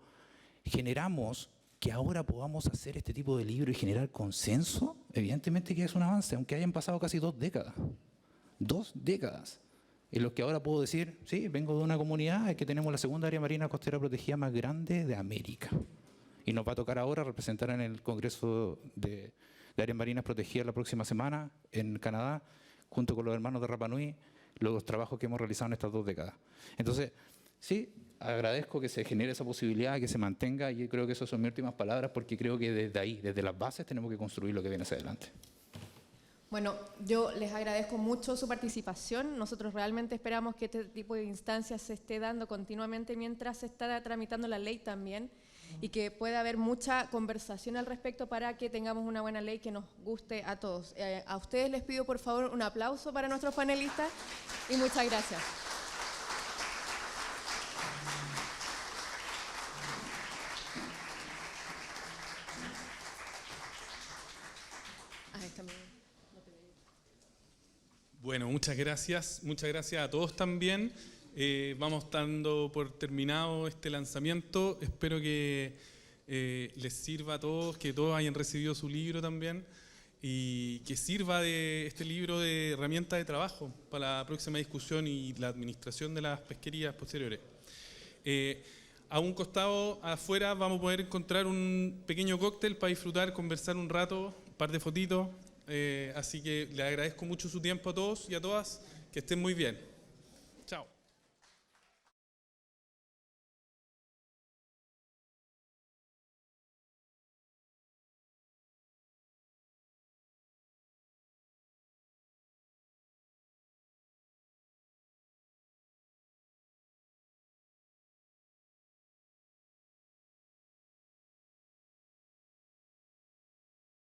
generamos que ahora podamos hacer este tipo de libro y generar consenso, evidentemente que es un avance, aunque hayan pasado casi 2 décadas. 2 décadas. En los que ahora puedo decir, sí, vengo de una comunidad que tenemos la segunda área marina costera protegida más grande de América. Y nos va a tocar ahora representar en el Congreso de Áreas Marinas Protegidas la próxima semana en Canadá, junto con los hermanos de Rapa Nui, los trabajos que hemos realizado en estas 2 décadas. Entonces, sí, agradezco que se genere esa posibilidad, que se mantenga, y creo que esas son mis últimas palabras, porque creo que desde ahí, desde las bases, tenemos que construir lo que viene hacia adelante. Bueno, yo les agradezco mucho su participación. Nosotros realmente esperamos que este tipo de instancias se esté dando continuamente mientras se está tramitando la ley también y que pueda haber mucha conversación al respecto para que tengamos una buena ley que nos guste a todos. A ustedes les pido por favor un aplauso para nuestros panelistas y muchas gracias. Bueno, muchas gracias a todos también. Vamos dando por terminado este lanzamiento. Espero que les sirva a todos, que todos hayan recibido su libro también y que sirva de este libro de herramienta de trabajo para la próxima discusión y la administración de las pesquerías posteriores. A un costado, afuera, vamos a poder encontrar un pequeño cóctel para disfrutar, conversar un rato, un par de fotitos. Así que les agradezco mucho su tiempo a todos y a todas. Que estén muy bien.